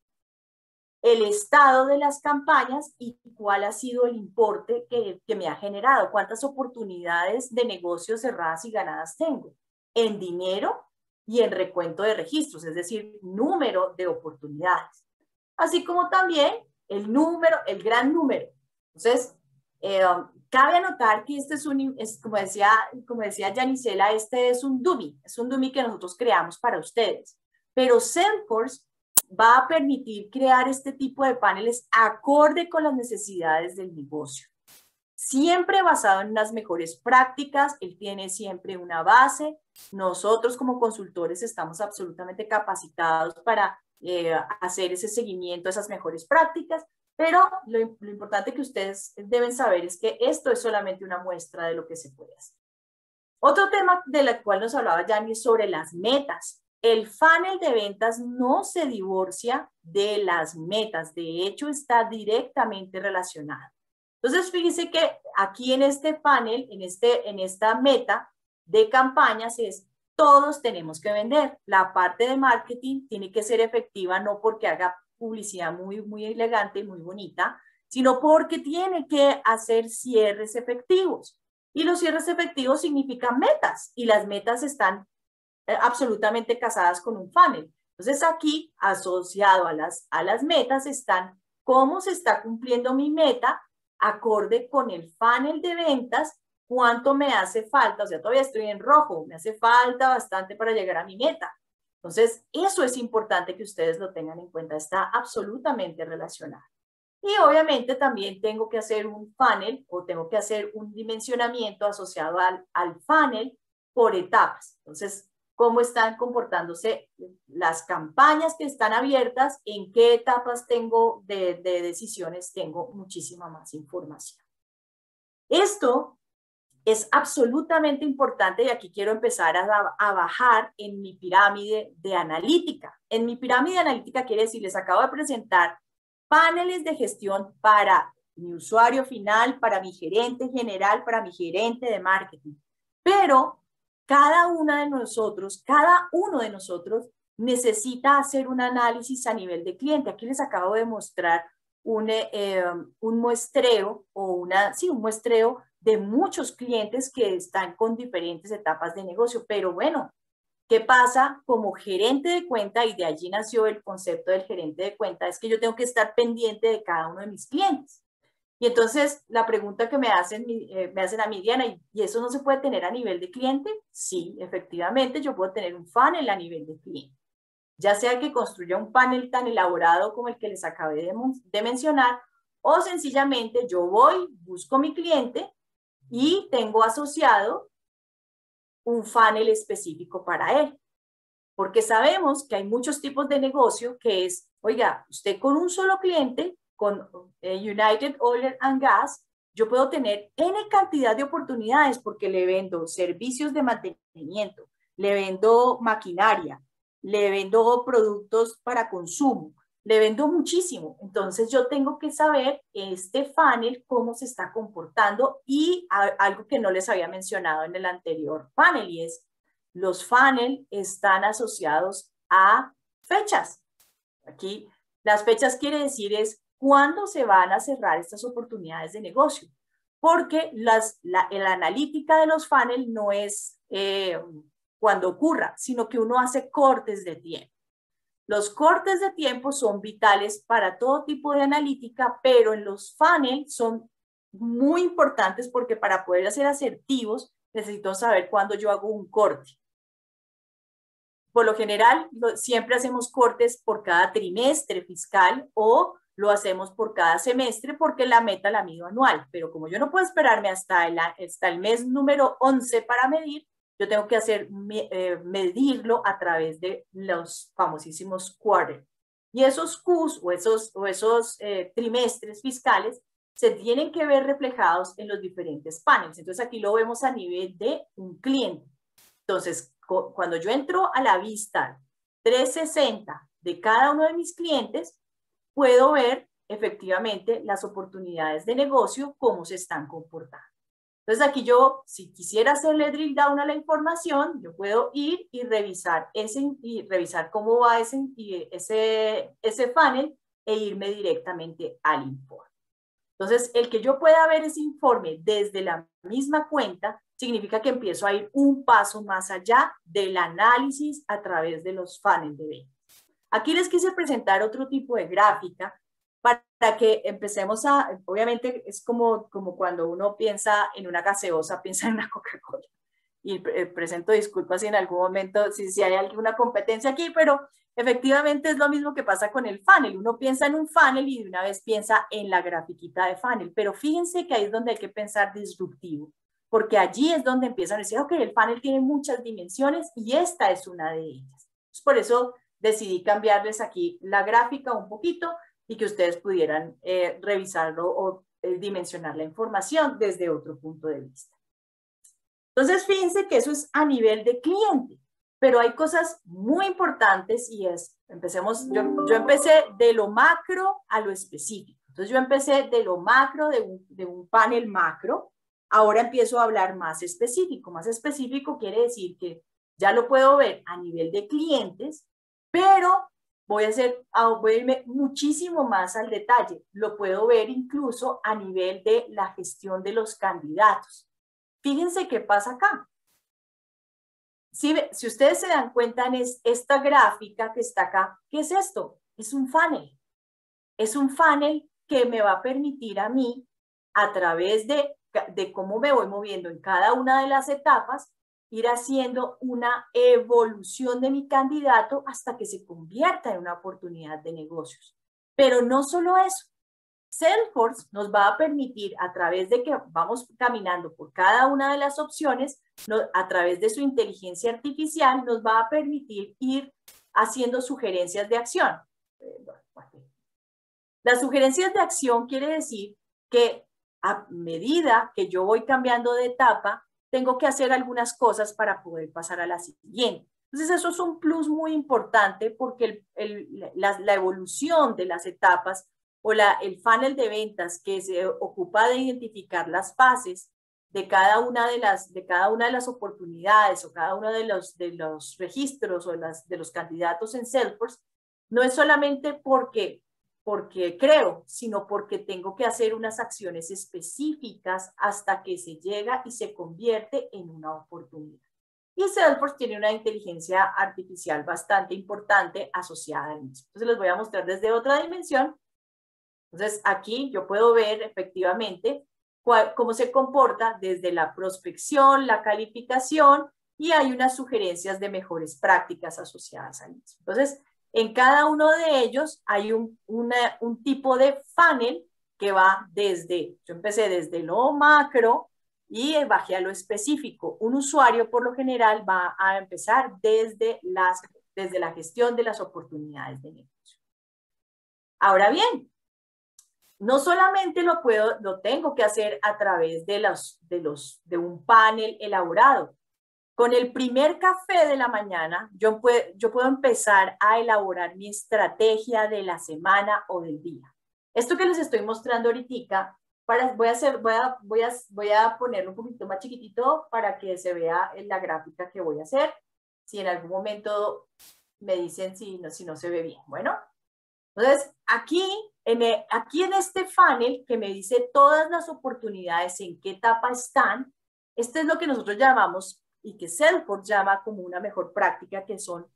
el estado de las campañas y cuál ha sido el importe que me ha generado, cuántas oportunidades de negocios cerradas y ganadas tengo en dinero y en recuento de registros, es decir, número de oportunidades. Así como también el gran número. Entonces, cabe anotar que este como decía Yanisela, este es un dummy que nosotros creamos para ustedes. Pero Salesforce va a permitir crear este tipo de paneles acorde con las necesidades del negocio. Siempre basado en las mejores prácticas, él tiene siempre una base. Nosotros como consultores estamos absolutamente capacitados para hacer ese seguimiento a esas mejores prácticas, pero lo importante que ustedes deben saber es que esto es solamente una muestra de lo que se puede hacer. Otro tema del cual nos hablaba Yanni es sobre las metas. El funnel de ventas no se divorcia de las metas, de hecho está directamente relacionado. Entonces, fíjense que aquí en este panel, en esta meta de campañas todos tenemos que vender. La parte de marketing tiene que ser efectiva no porque haga publicidad muy elegante y muy bonita, sino porque tiene que hacer cierres efectivos. Y los cierres efectivos significan metas y las metas están absolutamente casadas con un funnel. Entonces aquí, asociado a las metas, están cómo se está cumpliendo mi meta acorde con el funnel de ventas, cuánto me hace falta, o sea, todavía estoy en rojo, me hace falta bastante para llegar a mi meta. Entonces, eso es importante que ustedes lo tengan en cuenta, está absolutamente relacionado. Y obviamente también tengo que hacer un funnel o tengo que hacer un dimensionamiento asociado al funnel por etapas. Entonces, cómo están comportándose las campañas que están abiertas, en qué etapas tengo de decisiones, tengo muchísima más información. Esto es absolutamente importante y aquí quiero empezar a bajar en mi pirámide de analítica. En mi pirámide de analítica quiere decir, les acabo de presentar paneles de gestión para mi usuario final, para mi gerente general, para mi gerente de marketing. Pero cada uno de nosotros necesita hacer un análisis a nivel de cliente. Aquí les acabo de mostrar un muestreo un muestreo de muchos clientes que están con diferentes etapas de negocio. Pero bueno, ¿qué pasa como gerente de cuenta? Y de allí nació el concepto del gerente de cuenta, es que yo tengo que estar pendiente de cada uno de mis clientes. Y entonces la pregunta que me hacen a mí, Diana, ¿y eso no se puede tener a nivel de cliente? Sí, efectivamente, yo puedo tener un funnel a nivel de cliente. Ya sea que construya un panel tan elaborado como el que les acabé de mencionar, o sencillamente yo voy, busco mi cliente y tengo asociado un funnel específico para él. Porque sabemos que hay muchos tipos de negocio que es, oiga, usted con un solo cliente, con United Oil and Gas, yo puedo tener N cantidad de oportunidades porque le vendo servicios de mantenimiento, le vendo maquinaria, le vendo productos para consumo, le vendo muchísimo. Entonces yo tengo que saber este funnel cómo se está comportando y algo que no les había mencionado en el anterior panel y es los funnels están asociados a fechas. Aquí las fechas quiere decir es cuándo se van a cerrar estas oportunidades de negocio, porque la analítica de los funnels no es cuando ocurra, sino que uno hace cortes de tiempo. Los cortes de tiempo son vitales para todo tipo de analítica, pero en los funnels son muy importantes porque para poder ser asertivos necesito saber cuándo yo hago un corte. Por lo general, siempre hacemos cortes por cada trimestre fiscal o lo hacemos por cada semestre porque la meta la mido anual. Pero como yo no puedo esperarme hasta el mes número 11 para medir, yo tengo que medirlo a través de los famosísimos quarters. Y esos Qs o esos trimestres fiscales se tienen que ver reflejados en los diferentes paneles. Entonces aquí lo vemos a nivel de un cliente. Entonces, cuando yo entro a la vista 360 de cada uno de mis clientes, puedo ver efectivamente las oportunidades de negocio, cómo se están comportando. Entonces aquí yo, si quisiera hacerle drill down a la información, yo puedo ir y revisar cómo va ese funnel e irme directamente al informe. Entonces, el que yo pueda ver ese informe desde la misma cuenta significa que empiezo a ir un paso más allá del análisis a través de los funnels de venta. Aquí les quise presentar otro tipo de gráfica para que empecemos obviamente es como cuando uno piensa en una gaseosa, piensa en una Coca-Cola. Y presento disculpas si en algún momento, si hay alguna competencia aquí, pero efectivamente es lo mismo que pasa con el funnel. Uno piensa en un funnel y de una vez piensa en la grafiquita de funnel, pero fíjense que ahí es donde hay que pensar disruptivo, porque allí es donde empiezan a decir, ok, el funnel tiene muchas dimensiones y esta es una de ellas. Por eso decidí cambiarles aquí la gráfica un poquito y que ustedes pudieran revisarlo o dimensionar la información desde otro punto de vista. Entonces, fíjense que eso es a nivel de cliente, pero hay cosas muy importantes y yo empecé de lo macro a lo específico. Entonces, yo empecé de lo macro, de un panel macro, ahora empiezo a hablar más específico. Más específico quiere decir que ya lo puedo ver a nivel de clientes, pero voy a irme muchísimo más al detalle. Lo puedo ver incluso a nivel de la gestión de los candidatos. Fíjense qué pasa acá. Si ustedes se dan cuenta en esta gráfica que está acá, ¿qué es esto? Es un funnel. Es un funnel que me va a permitir a mí, a través de cómo me voy moviendo en cada una de las etapas, ir haciendo una evolución de mi candidato hasta que se convierta en una oportunidad de negocios. Pero no solo eso. Salesforce nos va a permitir, a través de que vamos caminando por cada una de las opciones, a través de su inteligencia artificial, nos va a permitir ir haciendo sugerencias de acción. Las sugerencias de acción quiere decir que a medida que yo voy cambiando de etapa, tengo que hacer algunas cosas para poder pasar a la siguiente. Entonces, eso es un plus muy importante porque la evolución de las etapas o el funnel de ventas que se ocupa de identificar las fases de cada una de las oportunidades o cada uno de los registros o de los candidatos en Salesforce, no es solamente porque creo, sino porque tengo que hacer unas acciones específicas hasta que se llega y se convierte en una oportunidad. Y Salesforce tiene una inteligencia artificial bastante importante asociada al mismo. Entonces les voy a mostrar desde otra dimensión. Entonces aquí yo puedo ver efectivamente cómo se comporta desde la prospección, la calificación y hay unas sugerencias de mejores prácticas asociadas al mismo. Entonces, en cada uno de ellos hay un tipo de funnel que va yo empecé desde lo macro y bajé a lo específico. Un usuario por lo general va a empezar desde la gestión de las oportunidades de negocio. Ahora bien, no solamente lo tengo que hacer a través de un panel elaborado. Con el primer café de la mañana, yo puedo empezar a elaborar mi estrategia de la semana o del día. Esto que les estoy mostrando ahorita, voy a ponerlo un poquito más chiquitito para que se vea en la gráfica que voy a hacer. Si en algún momento me dicen si no se ve bien. Bueno, entonces aquí en este funnel que me dice todas las oportunidades, en qué etapa están, este es lo que nosotros llamamos y que Salesforce llama como una mejor práctica, que son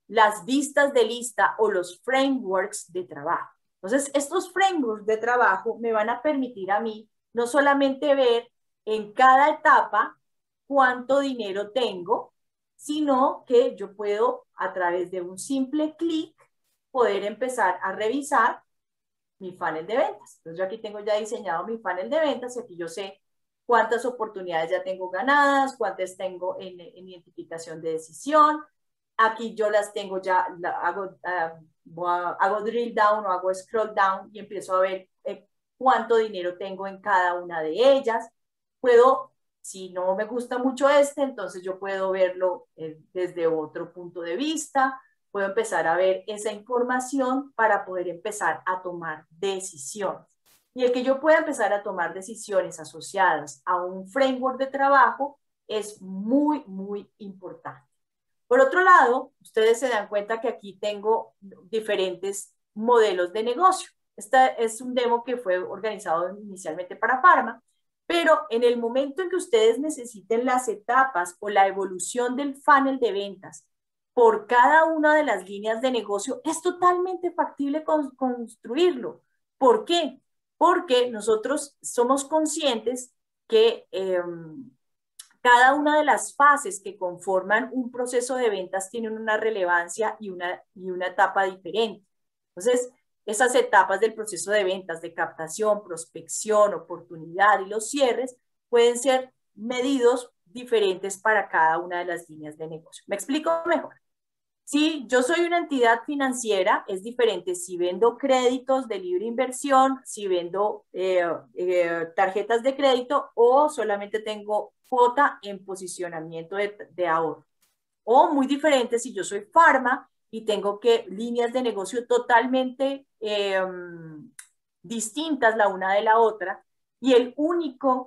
las vistas de lista o los frameworks de trabajo. Entonces, estos frameworks de trabajo me van a permitir a mí no solamente ver en cada etapa cuánto dinero tengo, sino que yo puedo, a través de un simple clic, poder empezar a revisar mi funnel de ventas. Entonces, yo aquí tengo ya diseñado mi funnel de ventas y aquí yo sé cuántas oportunidades ya tengo ganadas, cuántas tengo en identificación de decisión. Aquí yo las tengo ya, hago drill down o hago scroll down y empiezo a ver cuánto dinero tengo en cada una de ellas. Puedo, si no me gusta mucho entonces yo puedo verlo desde otro punto de vista. Puedo empezar a ver esa información para poder empezar a tomar decisiones. Y el que yo pueda empezar a tomar decisiones asociadas a un framework de trabajo es muy, muy importante. Por otro lado, ustedes se dan cuenta que aquí tengo diferentes modelos de negocio. Este es un demo que fue organizado inicialmente para Pharma, pero en el momento en que ustedes necesiten las etapas o la evolución del funnel de ventas por cada una de las líneas de negocio, es totalmente factible construirlo. ¿Por qué? Porque nosotros somos conscientes que cada una de las fases que conforman un proceso de ventas tienen una relevancia y una etapa diferente. Entonces, esas etapas del proceso de ventas, de captación, prospección, oportunidad y los cierres, pueden ser medidos diferentes para cada una de las líneas de negocio. ¿Me explico mejor? Si yo soy una entidad financiera, es diferente si vendo créditos de libre inversión, si vendo tarjetas de crédito o solamente tengo cuota en posicionamiento de ahorro. O muy diferente si yo soy Pharma y tengo líneas de negocio totalmente distintas la una de la otra, y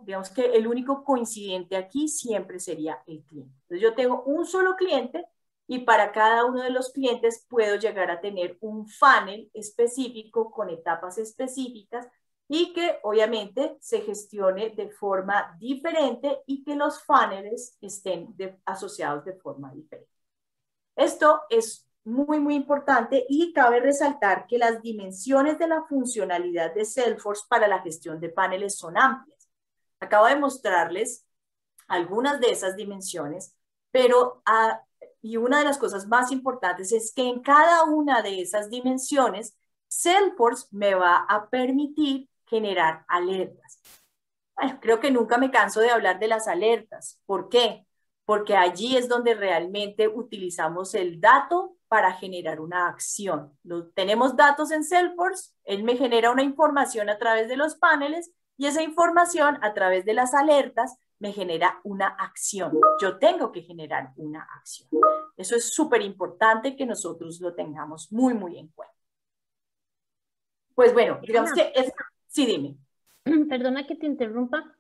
digamos que el único coincidente aquí siempre sería el cliente. Entonces yo tengo un solo cliente y para cada uno de los clientes puedo llegar a tener un funnel específico con etapas específicas y que obviamente se gestione de forma diferente y que los funnels estén asociados de forma diferente. Esto es muy, muy importante y cabe resaltar que las dimensiones de la funcionalidad de Salesforce para la gestión de paneles son amplias. Acabo de mostrarles algunas de esas dimensiones, pero y una de las cosas más importantes es que en cada una de esas dimensiones, Salesforce me va a permitir generar alertas. Bueno, creo que nunca me canso de hablar de las alertas. ¿Por qué? Porque allí es donde realmente utilizamos el dato para generar una acción. Tenemos datos en Salesforce, él me genera una información a través de los paneles y esa información a través de las alertas me genera una acción. Yo tengo que generar una acción. Eso es súper importante que nosotros lo tengamos muy, muy en cuenta. Pues bueno, digamos que es... Sí, dime. Perdona que te interrumpa,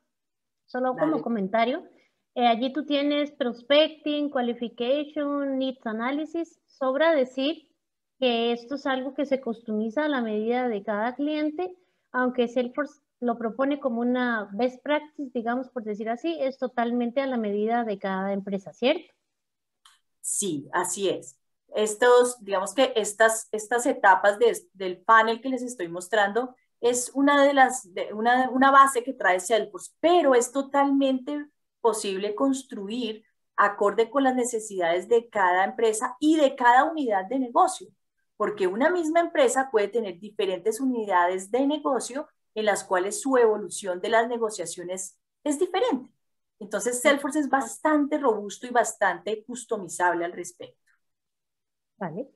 solo como comentario. Allí tú tienes prospecting, qualification, needs analysis. Sobra decir que esto es algo que se customiza a la medida de cada cliente, aunque Salesforce lo propone como una best practice, digamos, por decir así, es totalmente a la medida de cada empresa, ¿cierto? Sí, así es. Digamos que estas etapas del panel que les estoy mostrando es una base que trae Salesforce, pero es totalmente posible construir acorde con las necesidades de cada empresa y de cada unidad de negocio, porque una misma empresa puede tener diferentes unidades de negocio en las cuales su evolución de las negociaciones es diferente. Entonces, Salesforce es bastante robusto y bastante customizable al respecto. Vale.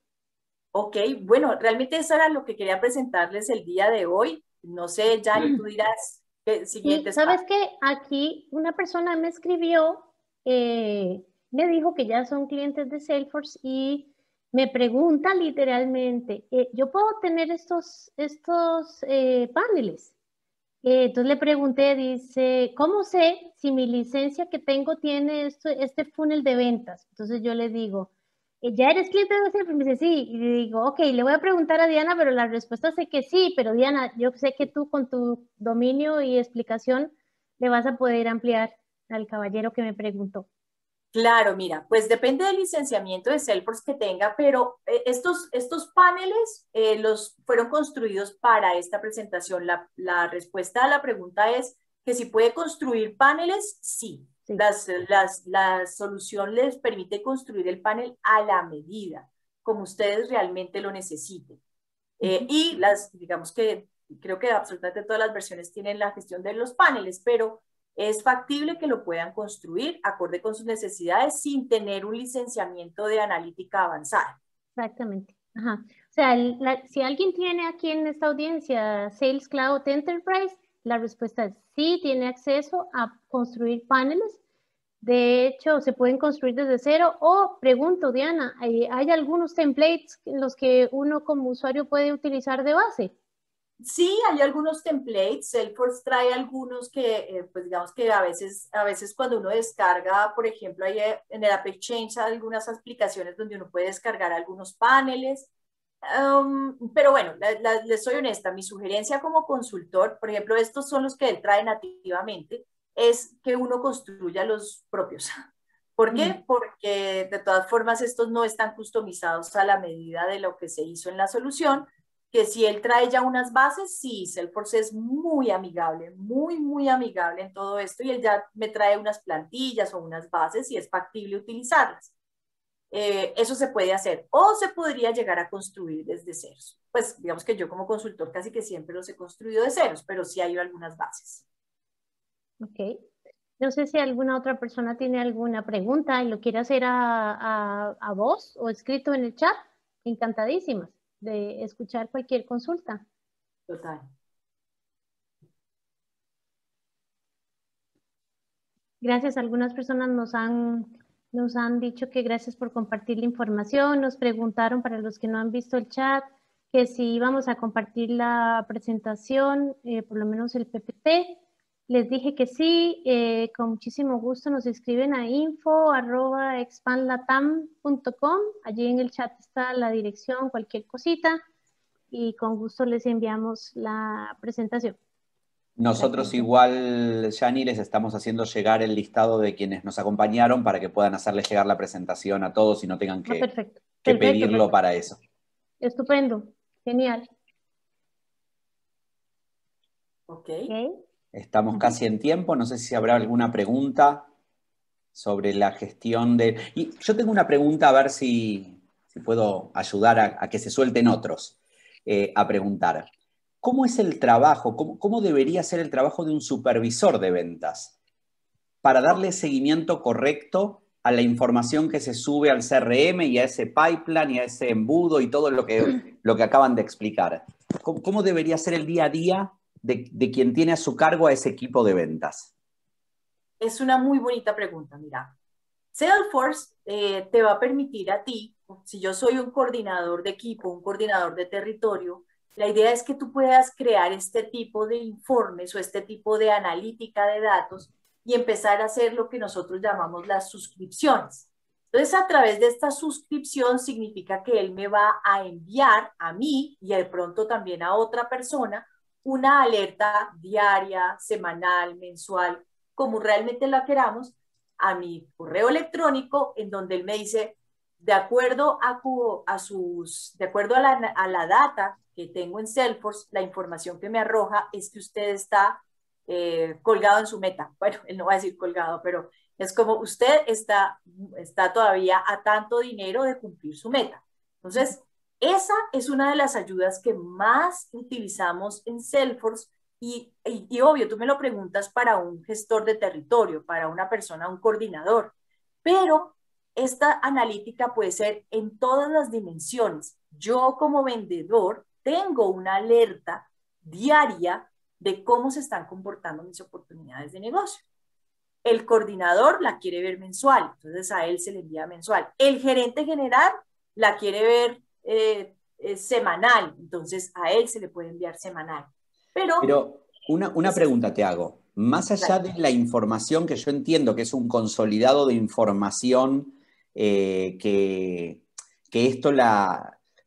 Ok, bueno, realmente eso era lo que quería presentarles el día de hoy. No sé, Jani, tú dirás que siguiente. ¿Sabes qué? Aquí una persona me escribió, me dijo que ya son clientes de Salesforce y me pregunta literalmente, ¿yo puedo tener estos paneles? Entonces le pregunté, dice, ¿cómo sé si mi licencia que tengo tiene este funnel de ventas? Entonces yo le digo, ¿ya eres cliente de Salesforce? Me dice, sí. Y le digo, ok, le voy a preguntar a Diana, pero la respuesta sé que sí, pero Diana, yo sé que tú con tu dominio y explicación le vas a poder ampliar al caballero que me preguntó. Claro, mira, pues depende del licenciamiento de Salesforce que tenga, pero estos paneles los fueron construidos para esta presentación. La respuesta a la pregunta es que si puede construir paneles, sí. Sí. La solución les permite construir el panel a la medida, como ustedes realmente lo necesiten. Y digamos que creo que absolutamente todas las versiones tienen la gestión de los paneles, pero es factible que lo puedan construir acorde con sus necesidades sin tener un licenciamiento de analítica avanzada. Exactamente. Ajá. O sea, si alguien tiene aquí en esta audiencia Sales Cloud Enterprise, la respuesta es sí, tiene acceso a construir paneles. De hecho, se pueden construir desde cero. O pregunto, Diana, ¿hay algunos templates en los que uno como usuario puede utilizar de base? Sí, hay algunos templates, Salesforce trae algunos que, pues digamos que a veces cuando uno descarga, por ejemplo, hay en el App Exchange hay algunas aplicaciones donde uno puede descargar algunos paneles, pero bueno, les soy honesta, mi sugerencia como consultor, por ejemplo, estos son los que él trae nativamente, es que uno construya los propios. ¿Por qué? Porque de todas formas estos no están customizados a la medida de lo que se hizo en la solución, que si él trae ya unas bases, sí, Salesforce es muy amigable, muy amigable en todo esto y él ya me trae unas plantillas o unas bases y es factible utilizarlas. Eso se puede hacer o se podría llegar a construir desde ceros. Pues digamos que yo como consultor casi que siempre los he construido de ceros, pero sí hay algunas bases. Ok. No sé si alguna otra persona tiene alguna pregunta y lo quiere hacer a voz o escrito en el chat. Encantadísimas de escuchar cualquier consulta. Total. Gracias. Algunas personas nos han dicho que gracias por compartir la información. Nos preguntaron, para los que no han visto el chat, que si íbamos a compartir la presentación, por lo menos el PPT. Les dije que sí, con muchísimo gusto nos escriben a info@expandlatam.com. Allí en el chat está la dirección, cualquier cosita, y con gusto les enviamos la presentación. Nosotros igual, Yani, les estamos haciendo llegar el listado de quienes nos acompañaron para que puedan hacerles llegar la presentación a todos y no tengan que, Perfecto. que Perfecto, pedirlo perfecto. para eso. Estupendo. Genial. Ok. Estamos casi en tiempo, no sé si habrá alguna pregunta sobre la gestión de... Y yo tengo una pregunta, a ver si puedo ayudar a que se suelten otros a preguntar. ¿Cómo es el trabajo, cómo debería ser el trabajo de un supervisor de ventas para darle seguimiento correcto a la información que se sube al CRM y a ese pipeline y a ese embudo y todo lo que acaban de explicar? ¿Cómo debería ser el día a día de quien tiene a su cargo a ese equipo de ventas? Es una muy bonita pregunta, mira. Salesforce te va a permitir a ti, si yo soy un coordinador de equipo, un coordinador de territorio, la idea es que tú puedas crear este tipo de informes o este tipo de analítica de datos y empezar a hacer lo que nosotros llamamos las suscripciones. Entonces, a través de esta suscripción significa que él me va a enviar a mí y de pronto también a otra persona una alerta diaria, semanal, mensual, como realmente la queramos, a mi correo electrónico en donde él me dice, de acuerdo a la data que tengo en Salesforce, la información que me arroja es que usted está colgado en su meta. Bueno, él no va a decir colgado, pero es como usted está todavía a tanto dinero de cumplir su meta. Entonces, esa es una de las ayudas que más utilizamos en Salesforce y obvio, tú me lo preguntas para un gestor de territorio, para una persona, un coordinador, pero esta analítica puede ser en todas las dimensiones. Yo como vendedor tengo una alerta diaria de cómo se están comportando mis oportunidades de negocio. El coordinador la quiere ver mensual, entonces a él se le envía mensual. El gerente general la quiere ver semanal, entonces a él se le puede enviar semanal. Pero una pregunta te hago. Más allá de la información, que yo entiendo que es un consolidado de información que esto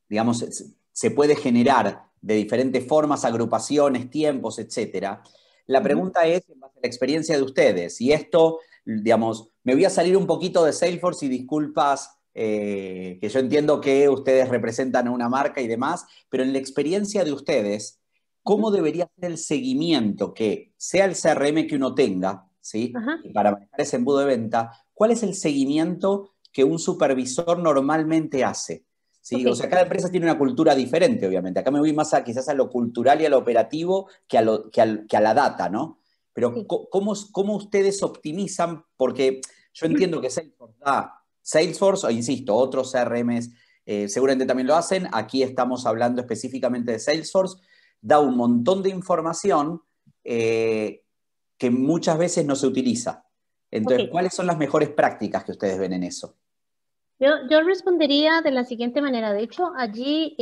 digamos, se puede generar de diferentes formas, agrupaciones, tiempos, etcétera. La pregunta es, en base a la experiencia de ustedes, y esto, digamos, me voy a salir un poquito de Salesforce y disculpas, que yo entiendo que ustedes representan a una marca y demás, pero en la experiencia de ustedes, ¿cómo debería ser el seguimiento que sea el CRM que uno tenga, ¿sí? Para manejar ese embudo de venta, ¿cuál es el seguimiento que un supervisor normalmente hace? ¿Sí? Okay. O sea, cada empresa tiene una cultura diferente, obviamente. Acá me voy más quizás a lo cultural y a lo operativo que a la data, ¿no? Pero sí. ¿Cómo ustedes optimizan? Porque yo entiendo que Salesforce, o insisto, otros CRMs seguramente también lo hacen. Aquí estamos hablando específicamente de Salesforce. Da un montón de información que muchas veces no se utiliza. Entonces, ¿cuáles son las mejores prácticas que ustedes ven en eso? Yo respondería de la siguiente manera. De hecho, allí,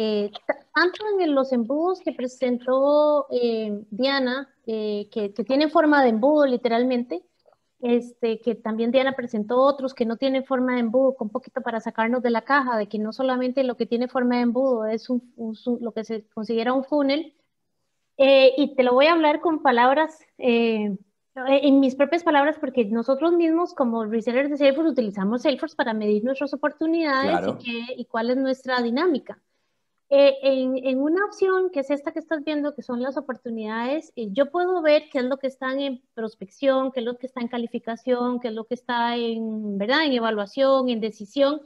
tanto en los embudos que presentó Diana, que tienen forma de embudo literalmente, que también Diana presentó otros que no tienen forma de embudo, con poquito para sacarnos de la caja, de que no solamente lo que tiene forma de embudo es lo que se considera un funnel. Y te lo voy a hablar con palabras, en mis propias palabras, porque nosotros mismos como resellers de Salesforce utilizamos Salesforce para medir nuestras oportunidades. Claro. y cuál es nuestra dinámica. En una opción que es esta que estás viendo, que son las oportunidades, yo puedo ver qué es lo que está en prospección, qué es lo que está en calificación, qué es lo que está ¿verdad? En evaluación, en decisión.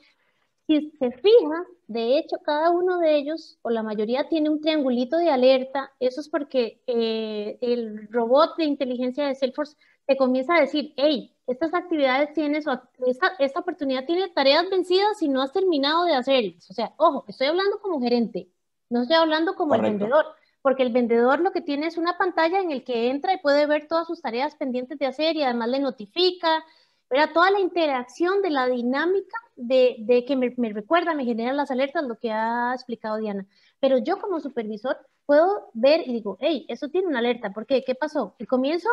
Si se fija, de hecho, cada uno de ellos, o la mayoría, tiene un triangulito de alerta. Eso es porque el robot de inteligencia de Salesforce te comienza a decir, hey, estas actividades tienes, esta oportunidad tiene tareas vencidas si no has terminado de hacerlas. O sea, ojo, estoy hablando como gerente, no estoy hablando como Correcto. El vendedor, porque el vendedor lo que tiene es una pantalla en el que entra y puede ver todas sus tareas pendientes de hacer y además le notifica. Era toda la interacción de la dinámica de que me recuerda, me genera las alertas, lo que ha explicado Diana. Pero yo como supervisor puedo ver y digo, hey, eso tiene una alerta. ¿Por qué? ¿Qué pasó? El comienza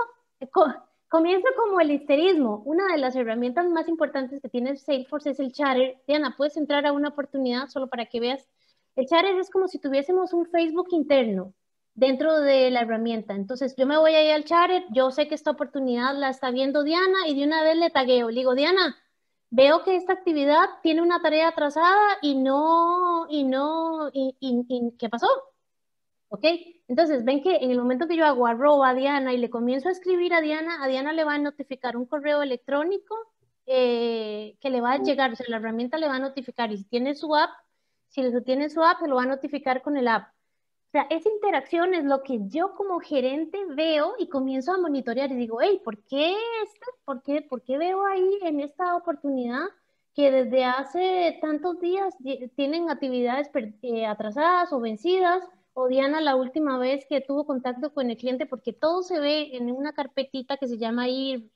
como el histerismo. Una de las herramientas más importantes que tiene Salesforce es el chatter. Diana, puedes entrar a una oportunidad solo para que veas. El chatter es como si tuviésemos un Facebook interno dentro de la herramienta. Entonces, yo me voy a ir al chat, yo sé que esta oportunidad la está viendo Diana y de una vez le tagueo. Le digo, Diana, veo que esta actividad tiene una tarea atrasada y ¿qué pasó? ¿Ok? Entonces, ven que en el momento que yo hago @ Diana y le comienzo a escribir a Diana le va a notificar un correo electrónico que le va a llegar, o sea, la herramienta le va a notificar y si tiene su app, se lo va a notificar con el app. O sea, esa interacción es lo que yo como gerente veo y comienzo a monitorear y digo, hey, ¿por qué veo ahí en esta oportunidad que desde hace tantos días tienen actividades atrasadas o vencidas? O Diana la última vez que tuvo contacto con el cliente, porque todo se ve en una carpetita que se llama ahí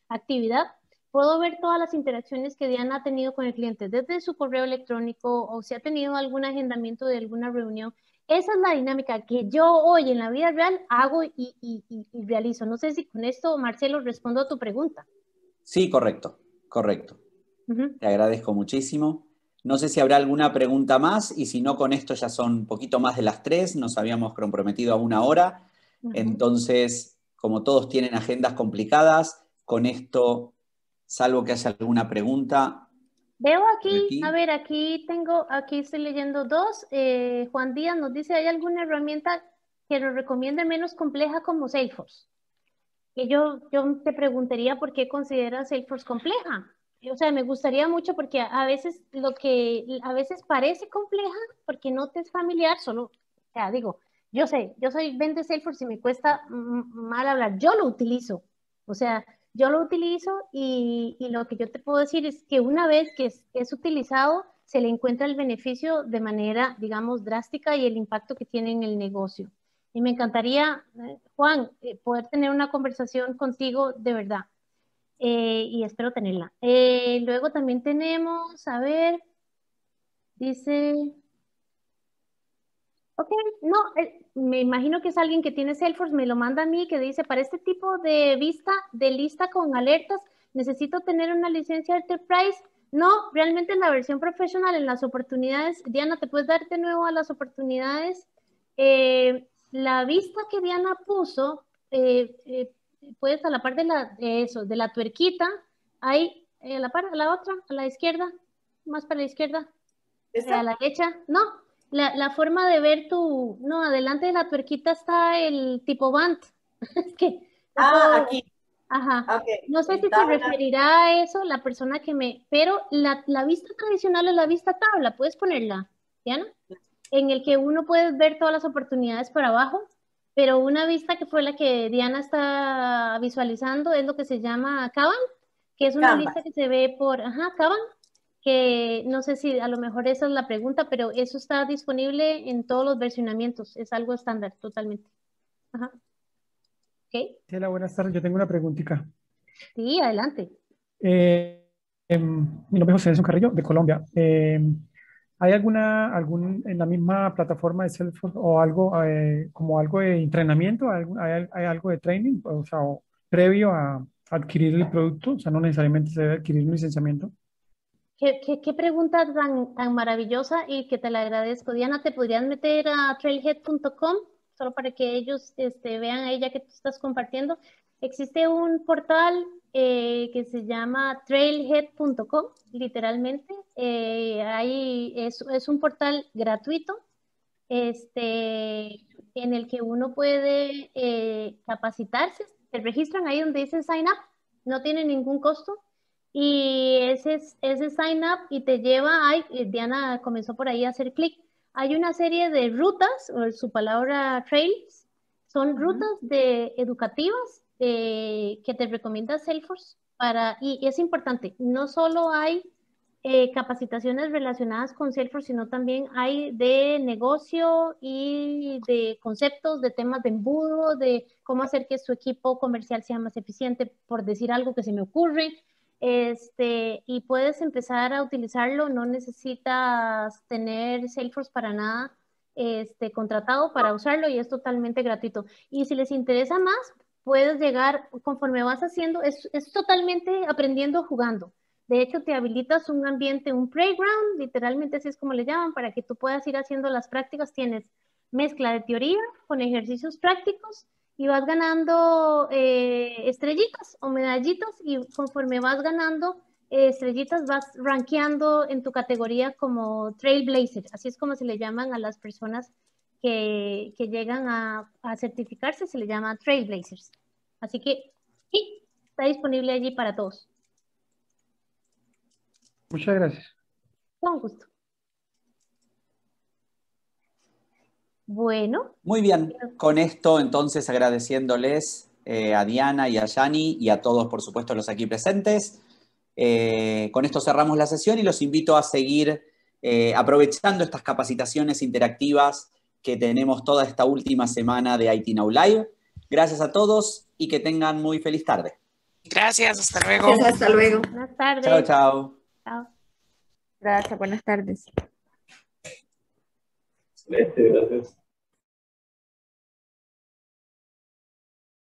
actividad. Puedo ver todas las interacciones que Diana ha tenido con el cliente, desde su correo electrónico o si ha tenido algún agendamiento de alguna reunión. Esa es la dinámica que yo hoy en la vida real hago y realizo. No sé si con esto, Marcelo, respondo a tu pregunta. Sí, correcto. Te agradezco muchísimo. No sé si habrá alguna pregunta más y si no, con esto ya son un poquito más de las 3, nos habíamos comprometido a 1 hora. Entonces, como todos tienen agendas complicadas, con esto, salvo que haya alguna pregunta. Veo aquí, a ver, aquí estoy leyendo 2. Juan Díaz nos dice, ¿hay alguna herramienta que nos recomiende menos compleja como Salesforce? Y yo te preguntaría por qué consideras Salesforce compleja. O sea, me gustaría mucho porque a veces a veces parece compleja porque no te es familiar, solo, o sea, digo, yo vende Salesforce y me cuesta mal hablar, yo lo utilizo, o sea, yo lo utilizo y lo que yo te puedo decir es que una vez que es utilizado, se le encuentra el beneficio de manera, digamos, drástica y el impacto que tiene en el negocio. Y me encantaría, Juan, poder tener una conversación contigo de verdad. Y espero tenerla. Luego también tenemos, a ver, dice, ok, no, me imagino que es alguien que tiene Salesforce, me lo manda a mí, que dice, para este tipo de lista con alertas, necesito tener una licencia Enterprise. No, realmente en la versión profesional, en las oportunidades, Diana, ¿te puedes dar de nuevo a las oportunidades? La vista que Diana puso, puedes a la par de de la tuerquita, ahí, a la par, a la otra, a la izquierda, más para la izquierda, a la derecha, no, la forma de ver no, adelante de la tuerquita está el tipo band, es que no puedo, aquí. ajá, Okay. no sé si se referirá a eso la persona pero la vista tradicional es la vista tabla, puedes ponerla, Diana, en el que uno puede ver todas las oportunidades por abajo, pero una vista que fue la que Diana está visualizando es lo que se llama Kanban, que es una lista que se ve por, Kanban, que no sé si a lo mejor esa es la pregunta, pero eso está disponible en todos los versionamientos, es algo estándar totalmente. Ajá. ¿Ok? Hola, buenas tardes, yo tengo una preguntita. Sí, adelante. Mi nombre es José Nelson Carrillo, de Colombia. ¿Hay en la misma plataforma de Salesforce o algo como algo de entrenamiento? ¿Hay algo de training? O sea, previo a adquirir el producto, o sea, no necesariamente se debe adquirir un licenciamiento. ¿Qué pregunta tan maravillosa y que te la agradezco? Diana, ¿te podrías meter a trailhead.com solo para que ellos vean ahí ya que tú estás compartiendo? Existe un portal que se llama trailhead.com, literalmente. Es un portal gratuito en el que uno puede capacitarse. Se registran ahí donde dice sign up, no tiene ningún costo. Y ese sign up y te lleva, Diana comenzó por ahí a hacer clic. Hay una serie de rutas, o su palabra trails, son rutas educativas que te recomienda Salesforce y es importante, no solo hay capacitaciones relacionadas con Salesforce, sino también hay de negocio y de conceptos, de temas de embudo, de cómo hacer que su equipo comercial sea más eficiente, por decir algo que se me ocurre. Y puedes empezar a utilizarlo, no necesitas tener Salesforce para nada contratado para usarlo y es totalmente gratuito. Y si les interesa más, puedes llegar, conforme vas haciendo, es totalmente aprendiendo jugando. De hecho, te habilitas un ambiente, un playground, literalmente así es como le llaman, para que tú puedas ir haciendo las prácticas. Tienes mezcla de teoría con ejercicios prácticos y vas ganando estrellitas o medallitas y conforme vas ganando estrellitas vas rankeando en tu categoría como Trailblazer. Así es como se le llaman a las personas que llegan a certificarse, se le llama Trailblazers. Así que sí, está disponible allí para todos. Muchas gracias. Con gusto. Bueno. Muy bien, con esto entonces agradeciéndoles a Diana y a Yani y a todos, por supuesto, los aquí presentes. Con esto cerramos la sesión y los invito a seguir aprovechando estas capacitaciones interactivas que tenemos toda esta última semana de IT Now Live. Gracias a todos y que tengan muy feliz tarde. Gracias, hasta luego. Gracias, hasta luego. Buenas tardes. Chao, chao. Chao. Gracias, buenas tardes. Excelente, gracias.